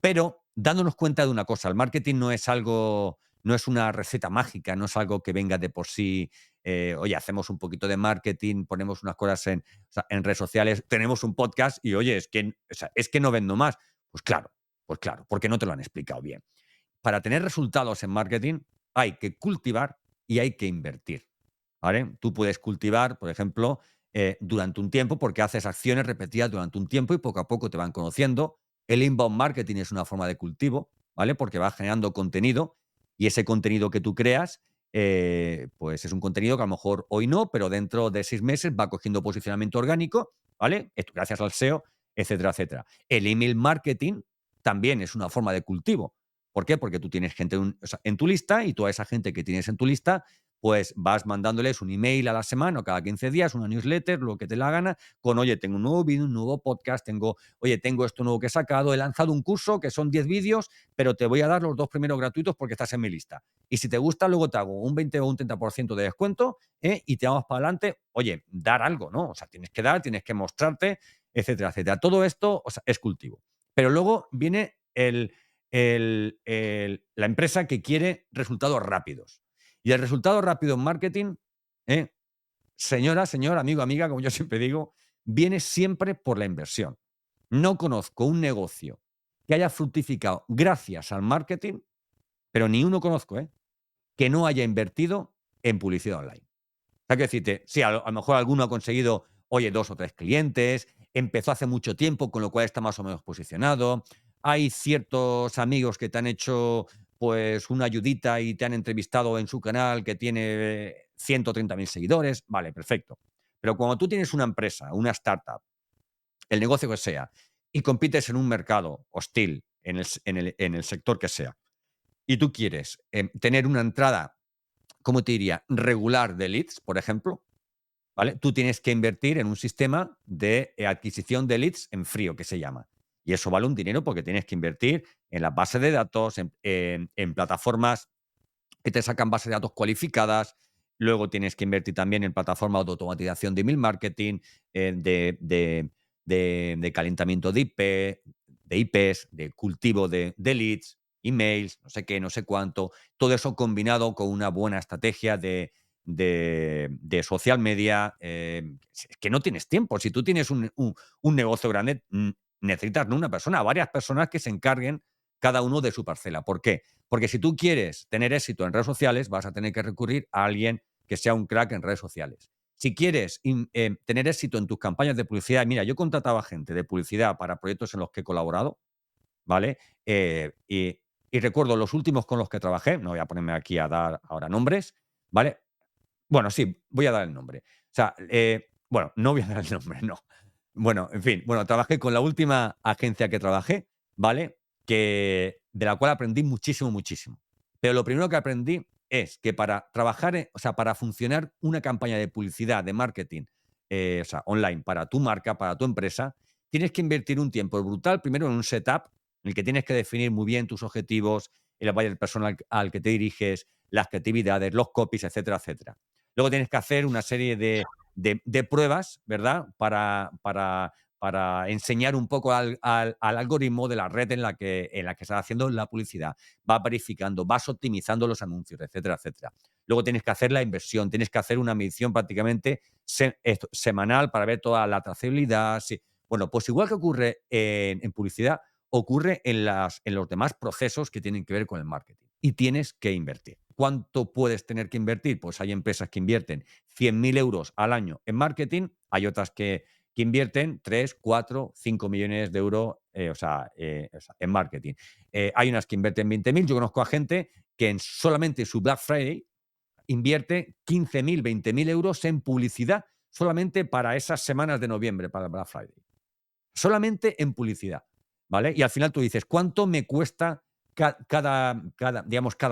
pero dándonos cuenta de una cosa, el marketing no es algo, no es una receta mágica, no es algo que venga de por sí, oye, hacemos un poquito de marketing, ponemos unas cosas en redes sociales, tenemos un podcast y, oye, es que no vendo más. Pues claro, porque no te lo han explicado bien. Para tener resultados en marketing hay que cultivar y hay que invertir, ¿vale? Tú puedes cultivar, por ejemplo, durante un tiempo porque haces acciones repetidas durante un tiempo y poco a poco te van conociendo. El inbound marketing es una forma de cultivo, ¿vale? Porque va generando contenido y ese contenido que tú creas, pues es un contenido que a lo mejor hoy no, pero dentro de 6 meses va cogiendo posicionamiento orgánico, ¿vale? Esto gracias al SEO, etcétera, etcétera. El email marketing también es una forma de cultivo. ¿Por qué? Porque tú tienes gente en tu lista y toda esa gente que tienes en tu lista, pues vas mandándoles un email a la semana o cada 15 días, una newsletter, lo que te la gana, con, oye, tengo un nuevo vídeo, un nuevo podcast, tengo esto nuevo que he sacado, he lanzado un curso que son 10 vídeos, pero te voy a dar los 2 primeros gratuitos porque estás en mi lista. Y si te gusta, luego te hago un 20 o un 30% de descuento, y te vamos para adelante. Oye, dar algo, ¿no? O sea, tienes que dar, tienes que mostrarte, etcétera, etcétera. Todo esto, o sea, es cultivo. Pero luego viene la empresa que quiere resultados rápidos. Y el resultado rápido en marketing, ¿eh? Señora, señor, amigo, amiga, como yo siempre digo, viene siempre por la inversión. No conozco un negocio que haya fructificado gracias al marketing, pero ni uno conozco, que no haya invertido en publicidad online. Hay que decirte, sí, a lo mejor alguno ha conseguido, oye, 2 o 3 clientes, empezó hace mucho tiempo, con lo cual está más o menos posicionado. Hay ciertos amigos que te han hecho, pues, una ayudita y te han entrevistado en su canal que tiene 130.000 seguidores. Vale, perfecto. Pero cuando tú tienes una empresa, una startup, el negocio que sea, y compites en un mercado hostil, en el sector que sea, y tú quieres tener una entrada, ¿cómo te diría?, regular de leads, por ejemplo, ¿vale? Tú tienes que invertir en un sistema de adquisición de leads en frío, que se llama. Y eso vale un dinero porque tienes que invertir en las bases de datos, en plataformas que te sacan bases de datos cualificadas. Luego tienes que invertir también en plataformas de automatización de email marketing, de calentamiento de IPs, de cultivo de leads, emails, no sé qué, no sé cuánto. Todo eso combinado con una buena estrategia de social media. Es que no tienes tiempo. Si tú tienes un negocio grande, necesitas no una persona, varias personas que se encarguen cada uno de su parcela. ¿Por qué? Porque si tú quieres tener éxito en redes sociales, vas a tener que recurrir a alguien que sea un crack en redes sociales. Si quieres tener éxito en tus campañas de publicidad, mira, yo contrataba gente de publicidad para proyectos en los que he colaborado, ¿vale? Y recuerdo los últimos con los que trabajé, no voy a ponerme aquí a dar ahora nombres, ¿vale? Bueno, sí, voy a dar el nombre. O sea, bueno, no voy a dar el nombre, no. Bueno, en fin, bueno, trabajé con la última agencia que trabajé, ¿vale? De la cual aprendí muchísimo, muchísimo. Pero lo primero que aprendí es que para trabajar, o sea, para funcionar una campaña de publicidad, de marketing, o sea, online, para tu marca, para tu empresa, tienes que invertir un tiempo brutal primero en un setup en el que tienes que definir muy bien tus objetivos, el buyer personal al que te diriges, las creatividades, los copies, etcétera, etcétera. Luego tienes que hacer una serie de pruebas, ¿verdad? para enseñar un poco al algoritmo de la red en la que estás haciendo la publicidad. Vas verificando, vas optimizando los anuncios, etcétera, etcétera. Luego tienes que hacer la inversión, tienes que hacer una medición prácticamente semanal para ver toda la trazabilidad. Sí. Bueno, pues igual que ocurre en publicidad, ocurre en los demás procesos que tienen que ver con el marketing. Y tienes que invertir. ¿Cuánto puedes tener que invertir? Pues hay empresas que invierten 100.000 euros al año en marketing, hay otras que invierten 3, 4, 5 millones de euros en marketing. Hay unas que invierten 20.000. Yo conozco a gente que solamente su Black Friday invierte 15.000, 20.000 euros en publicidad solamente para esas semanas de noviembre, para Black Friday. Solamente en publicidad, ¿vale? Y al final tú dices, ¿cuánto me cuesta cada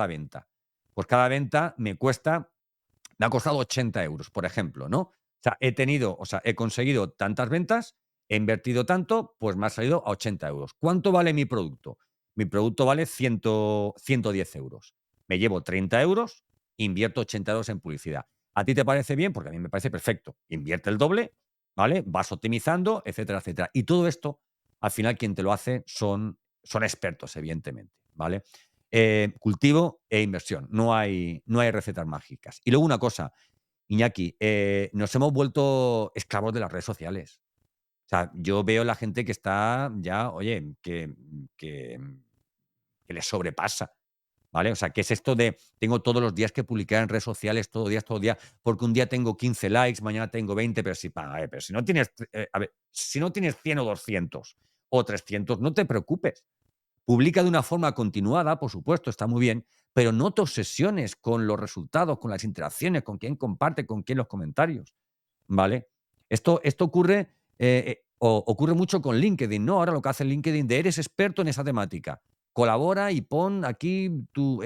venta? Pues cada venta me ha costado 80 euros, por ejemplo, ¿no? He conseguido tantas ventas, he invertido tanto, pues me ha salido a 80 euros. ¿Cuánto vale mi producto? Mi producto vale 110 euros. Me llevo 30 euros, invierto 80 euros en publicidad. ¿A ti te parece bien? Porque a mí me parece perfecto. Invierte el doble, ¿vale? Vas optimizando, etcétera, etcétera. Y todo esto, al final, quien te lo hace son expertos, evidentemente, ¿vale? Cultivo e inversión. No hay recetas mágicas. Y luego una cosa, Iñaki, nos hemos vuelto esclavos de las redes sociales. O sea, yo veo la gente que está ya, oye, que, que les sobrepasa, ¿vale? O sea, ¿qué es esto de tengo todos los días que publicar en redes sociales, todo día, porque un día tengo 15 likes, mañana tengo 20, pero si no tienes, si no tienes 100 o 200 o 300, no te preocupes. Publica de una forma continuada, por supuesto, está muy bien, pero no te obsesiones con los resultados, con las interacciones, con quién comparte, con quién los comentarios, ¿vale? Esto ocurre mucho con LinkedIn, ¿no? Ahora lo que hace LinkedIn de eres experto en esa temática. Colabora y pon aquí tu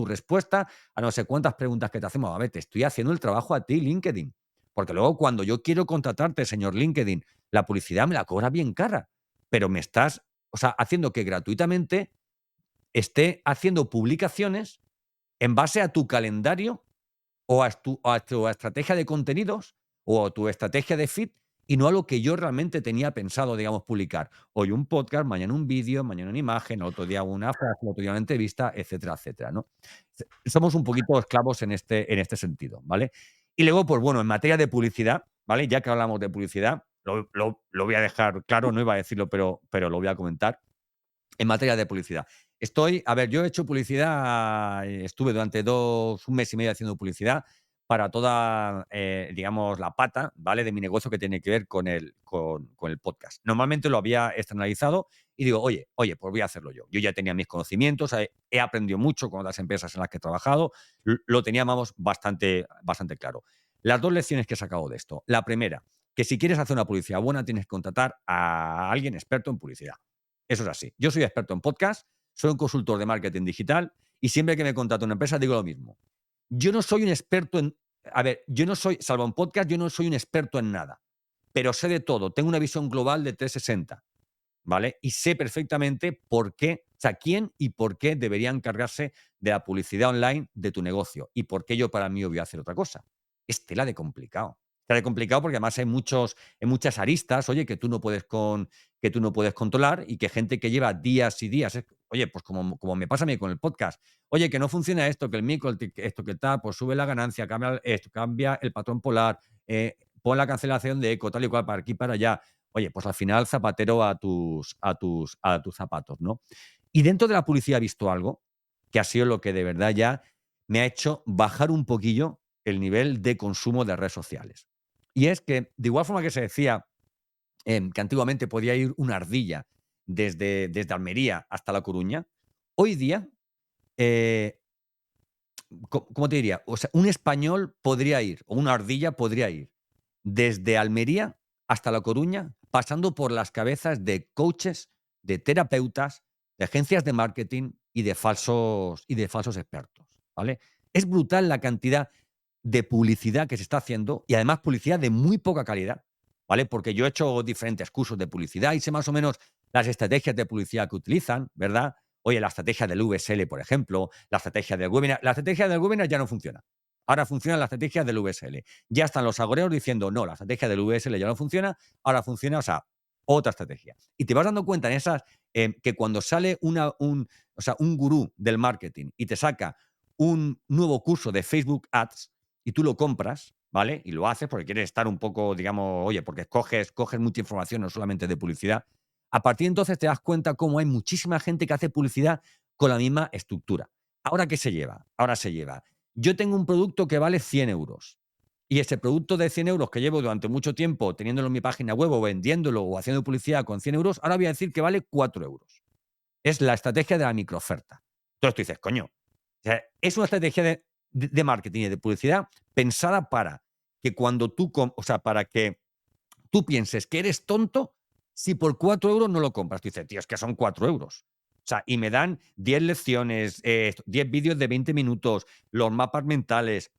respuesta a no sé cuántas preguntas que te hacemos. A ver, te estoy haciendo el trabajo a ti, LinkedIn. Porque luego cuando yo quiero contratarte, señor LinkedIn, la publicidad me la cobra bien cara, pero me estás, haciendo que gratuitamente esté haciendo publicaciones en base a tu calendario o a tu estrategia de contenidos o a tu estrategia de feed y no a lo que yo realmente tenía pensado, digamos, publicar. Hoy un podcast, mañana un vídeo, mañana una imagen, el otro día una frase, el otro día una entrevista, etcétera, etcétera, ¿no? Somos un poquito esclavos en este sentido, ¿vale? Y luego, pues bueno, en materia de publicidad, ¿vale? Ya que hablamos de publicidad, lo voy a dejar claro, no iba a decirlo, pero lo voy a comentar. En materia de publicidad. Yo he hecho publicidad, estuve durante un mes y medio haciendo publicidad para toda, digamos, la pata, ¿vale? De mi negocio que tiene que ver con el podcast. Normalmente lo había externalizado y digo, oye, pues voy a hacerlo yo. Yo ya tenía mis conocimientos, he aprendido mucho con las empresas en las que he trabajado, lo teníamos bastante, bastante claro. Las dos lecciones que he sacado de esto. La primera, que si quieres hacer una publicidad buena, tienes que contratar a alguien experto en publicidad. Eso es así. Yo soy experto en podcast, soy un consultor de marketing digital y siempre que me contrata una empresa digo lo mismo. Yo no soy un experto en... A ver, yo no soy, salvo en podcast, yo no soy un experto en nada, pero sé de todo. Tengo una visión global de 360, ¿vale? Y sé perfectamente por qué, quién y por qué debería encargarse de la publicidad online de tu negocio y por qué yo para mí voy a hacer otra cosa. Es tela de complicado. Tela de complicado porque además hay muchas aristas, oye, que tú no puedes controlar y que gente que lleva días y días, oye, pues como me pasa a mí con el podcast, oye, que no funciona esto, que el micro, esto que tal, pues sube la ganancia, cambia el patrón polar, pon la cancelación de eco, tal y cual, para aquí, para allá. Oye, pues al final zapatero a tus zapatos, ¿no? Y dentro de la publicidad he visto algo que ha sido lo que de verdad ya me ha hecho bajar un poquillo el nivel de consumo de redes sociales. Y es que, de igual forma que se decía que antiguamente podía ir una ardilla desde Almería hasta La Coruña, hoy día, eh, ¿cómo te diría? O sea, un español podría ir, o una ardilla podría ir desde Almería hasta La Coruña, pasando por las cabezas de coaches, de terapeutas, de agencias de marketing y de falsos expertos, ¿vale? Es brutal la cantidad de publicidad que se está haciendo y además publicidad de muy poca calidad, ¿vale? Porque yo he hecho diferentes cursos de publicidad y sé más o menos las estrategias de publicidad que utilizan, ¿verdad? Oye, la estrategia del VSL, por ejemplo, la estrategia del webinar. La estrategia del webinar ya no funciona. Ahora funciona la estrategia del VSL. Ya están los agoreros diciendo, no, la estrategia del VSL ya no funciona, ahora funciona, otra estrategia. Y te vas dando cuenta en esas que cuando sale un gurú del marketing y te saca un nuevo curso de Facebook Ads y tú lo compras, ¿vale? Y lo haces porque quieres estar un poco, digamos, oye, porque coges mucha información, no solamente de publicidad. A partir de entonces te das cuenta cómo hay muchísima gente que hace publicidad con la misma estructura. ¿Ahora qué se lleva? Ahora se lleva. Yo tengo un producto que vale 100 euros. Y ese producto de 100 euros que llevo durante mucho tiempo teniéndolo en mi página web o vendiéndolo o haciendo publicidad con 100 euros, ahora voy a decir que vale 4 euros. Es la estrategia de la microoferta. Entonces tú dices, coño, o sea, es una estrategia de marketing y de publicidad pensada para que cuando para que tú pienses que eres tonto si por 4 euros no lo compras. Tú dices, tío, es que son 4 euros. O sea, y me dan 10 lecciones, 10 vídeos de 20 minutos, los mapas mentales,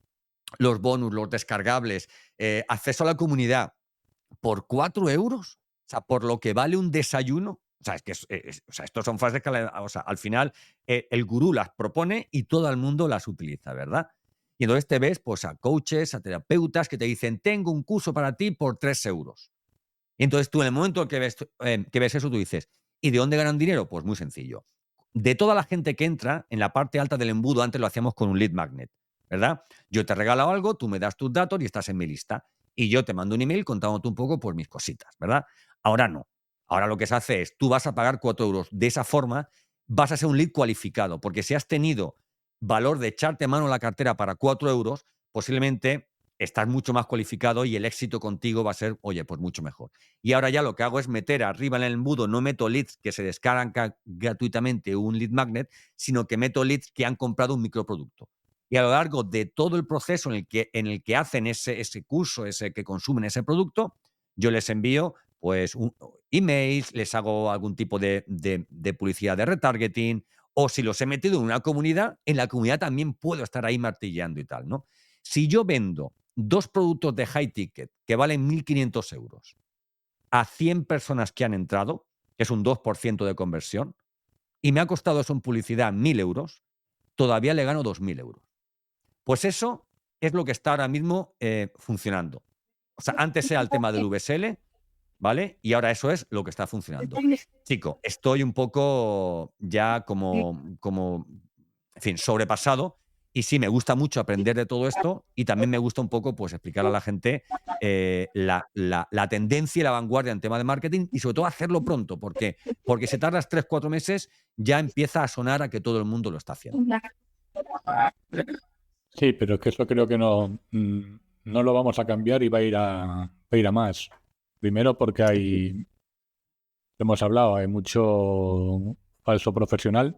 los bonus, los descargables, acceso a la comunidad, por 4 euros, o sea, por lo que vale un desayuno. O sea, es que o sea, estos son frases que o sea, al final el gurú las propone y todo el mundo las utiliza, ¿verdad? Y entonces te ves pues, a coaches, a terapeutas que te dicen, tengo un curso para ti por 3 euros. Y entonces tú en el momento que ves eso, tú dices, ¿y de dónde ganan dinero? Pues muy sencillo. De toda la gente que entra en la parte alta del embudo, antes lo hacíamos con un lead magnet, ¿verdad? Yo te regalo algo, tú me das tus datos y estás en mi lista. Y yo te mando un email contándote un poco por mis cositas, ¿verdad? Ahora no. Ahora lo que se hace es, tú vas a pagar 4 euros. De esa forma vas a ser un lead cualificado, porque si has tenido valor de echarte mano a la cartera para 4 euros, posiblemente estás mucho más cualificado y el éxito contigo va a ser, oye, pues mucho mejor. Y ahora ya lo que hago es meter arriba en el embudo, no meto leads que se descargan gratuitamente un lead magnet, sino que meto leads que han comprado un microproducto. Y a lo largo de todo el proceso en el que hacen ese curso, ese que consumen ese producto, yo les envío pues emails, les hago algún tipo de publicidad de retargeting, o si los he metido en una comunidad, en la comunidad también puedo estar ahí martillando y tal, ¿no? Si yo vendo 2 productos de high ticket que valen 1.500 euros a 100 personas que han entrado, que es un 2% de conversión, y me ha costado eso en publicidad 1.000 euros, todavía le gano 2.000 euros. Pues eso es lo que está ahora mismo funcionando. O sea, antes era el tema del VSL, ¿vale? Y ahora eso es lo que está funcionando. Chico, estoy un poco ya en fin, sobrepasado. Y sí, me gusta mucho aprender de todo esto y también me gusta un poco pues, explicar a la gente la tendencia y la vanguardia en tema de marketing y sobre todo hacerlo pronto. ¿Por qué? Porque si tardas 3 4 meses ya empieza a sonar a que todo el mundo lo está haciendo. Sí, pero es que eso creo que no lo vamos a cambiar y va a ir a más. Primero porque hemos hablado, hay mucho falso profesional,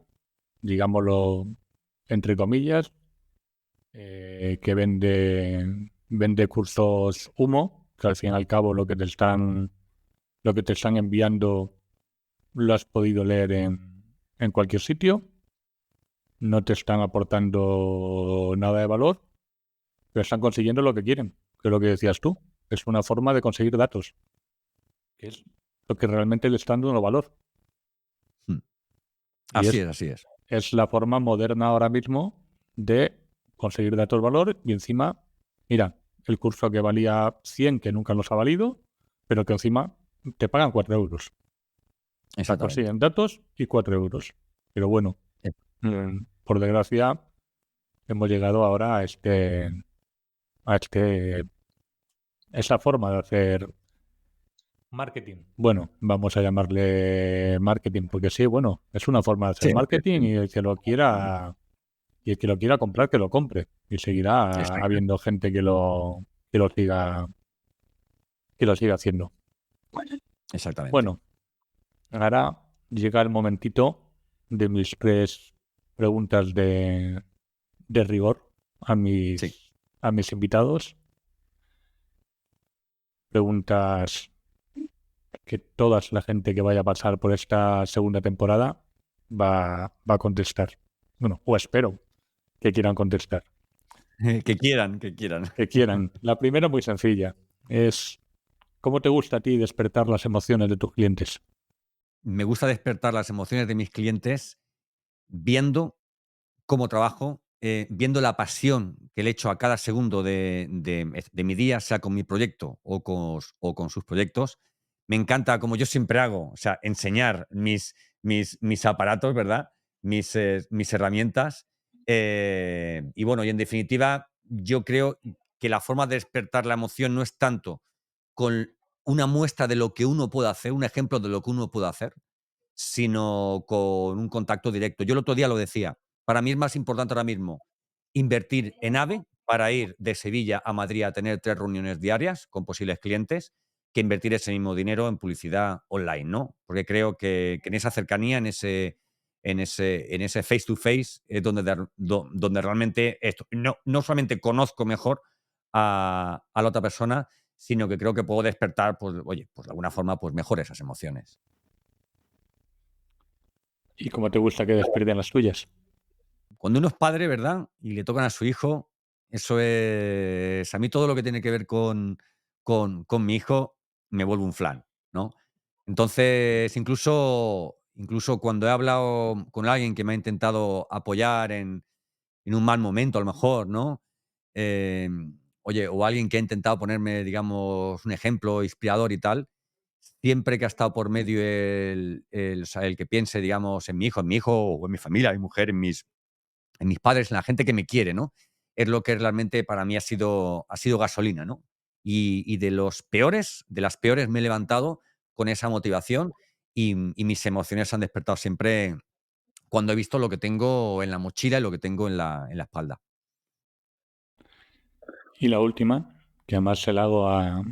digámoslo entre comillas, que vende cursos humo, que al fin y al cabo lo que te están enviando lo has podido leer en cualquier sitio, no te están aportando nada de valor, pero están consiguiendo lo que quieren, que es lo que decías tú, es una forma de conseguir datos, que es lo que realmente le están dando valor. Hmm. Y Así es. es la forma moderna ahora mismo de conseguir datos valor y encima, mira, el curso que valía 100, que nunca los ha valido, pero que encima te pagan 4 euros. O sea, Exactamente. consiguen datos y 4 euros. Pero bueno, Eh, por desgracia, hemos llegado ahora a esa forma de hacer marketing. Bueno, vamos a llamarle marketing, porque sí, bueno, es una forma de hacer Sí, marketing y el que lo quiera comprar, que lo compre. Y seguirá exacto. habiendo gente que lo siga haciendo. Exactamente. Bueno, ahora llega el momentito de mis 3 preguntas de rigor a Sí. mis invitados. Preguntas que toda la gente que vaya a pasar por esta segunda temporada va a contestar. Bueno, o espero que quieran contestar. Que quieran, que quieran. Que quieran. La primera, muy sencilla, es ¿cómo te gusta a ti despertar las emociones de tus clientes? Me gusta despertar las emociones de mis clientes viendo cómo trabajo, viendo la pasión que le echo a cada segundo de mi día, sea con mi proyecto o con sus proyectos, me encanta, como yo siempre hago, o sea, enseñar mis aparatos, ¿verdad? Mis herramientas. Y bueno, y en definitiva, yo creo que la forma de despertar la emoción no es tanto con una muestra de lo que uno puede hacer, un ejemplo de lo que uno puede hacer, sino con un contacto directo. Yo el otro día lo decía, para mí es más importante ahora mismo invertir en AVE para ir de Sevilla a Madrid a tener 3 reuniones diarias con posibles clientes, que invertir ese mismo dinero en publicidad online, ¿no? Porque creo que en esa cercanía, en ese face to face es donde realmente esto no solamente conozco mejor a la otra persona, sino que creo que puedo despertar, pues, oye, pues de alguna forma, pues mejor esas emociones. ¿Y cómo te gusta que despierten las tuyas? Cuando uno es padre, ¿verdad? Y le tocan a su hijo, eso es. A mí todo lo que tiene que ver con mi hijo me vuelve un flan, ¿no? Entonces, incluso cuando he hablado con alguien que me ha intentado apoyar en un mal momento, a lo mejor, ¿no? Oye, o alguien que ha intentado ponerme, digamos, un ejemplo inspirador y tal, siempre que ha estado por medio o sea, el que piense, digamos, en mi hijo o en mi familia, en mi mujer, en mis padres, en la gente que me quiere, ¿no? Es lo que realmente para mí ha sido gasolina, ¿no? Y de las peores me he levantado con esa motivación y mis emociones se han despertado siempre cuando he visto lo que tengo en la mochila y lo que tengo en la espalda. Y la última, que además se la hago a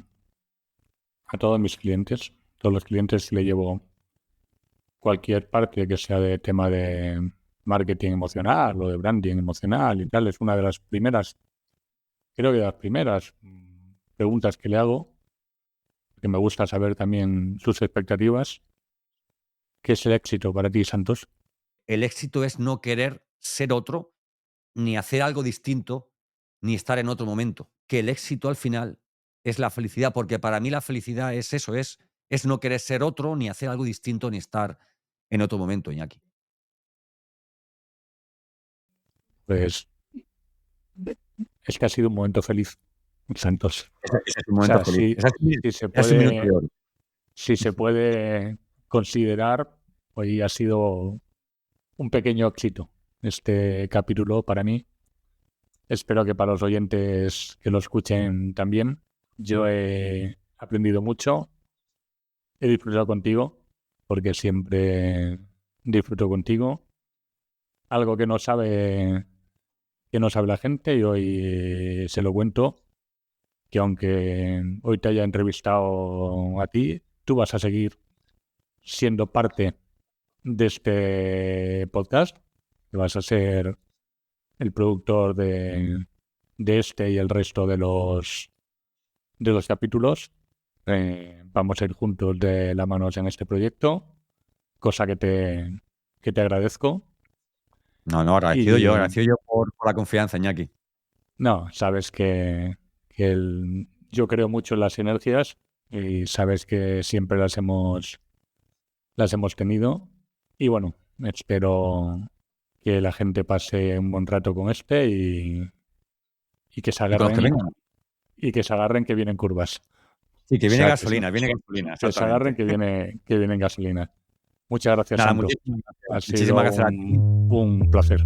todos mis clientes, todos los clientes le llevo cualquier parte que sea de tema de marketing emocional o de branding emocional y tal, es una de las primeras, creo que de las primeras preguntas que le hago, que me gusta saber también sus expectativas. ¿Qué es el éxito para ti, Santos? El éxito es no querer ser otro, ni hacer algo distinto, ni estar en otro momento. Que el éxito al final es la felicidad, porque para mí la felicidad es eso, es no querer ser otro, ni hacer algo distinto, ni estar en otro momento, Iñaki. Pues es que ha sido un momento feliz, Santos. Ese es un O momento sea, feliz. si, Ese si se es un minuto puede, de oro. si se puede considerar, hoy ha sido un pequeño éxito este capítulo para mí. Espero que para los oyentes que lo escuchen también. Yo he aprendido mucho, he disfrutado contigo, porque siempre disfruto contigo. Algo que no sabe la gente y hoy se lo cuento, que aunque hoy te haya entrevistado a ti, tú vas a seguir siendo parte de este podcast, que vas a ser el productor de este y el resto de los capítulos. Vamos a ir juntos de la mano en este proyecto, cosa que te agradezco. No, no, Y agradecido yo por la confianza, Iñaki. no, sabes que yo creo mucho en las sinergias y sabes que siempre las hemos tenido. Y bueno, espero que la gente pase un buen rato con este y que se Y con los que agarren vengan. y que se agarren que vienen curvas. Sí, que O viene sea, que se, gasolina, que se agarren exactamente. que vienen gasolina. Muchas gracias, Nada, Santo. muchísimas Ha gracias. Muchísimas sido gracias a ti. un placer.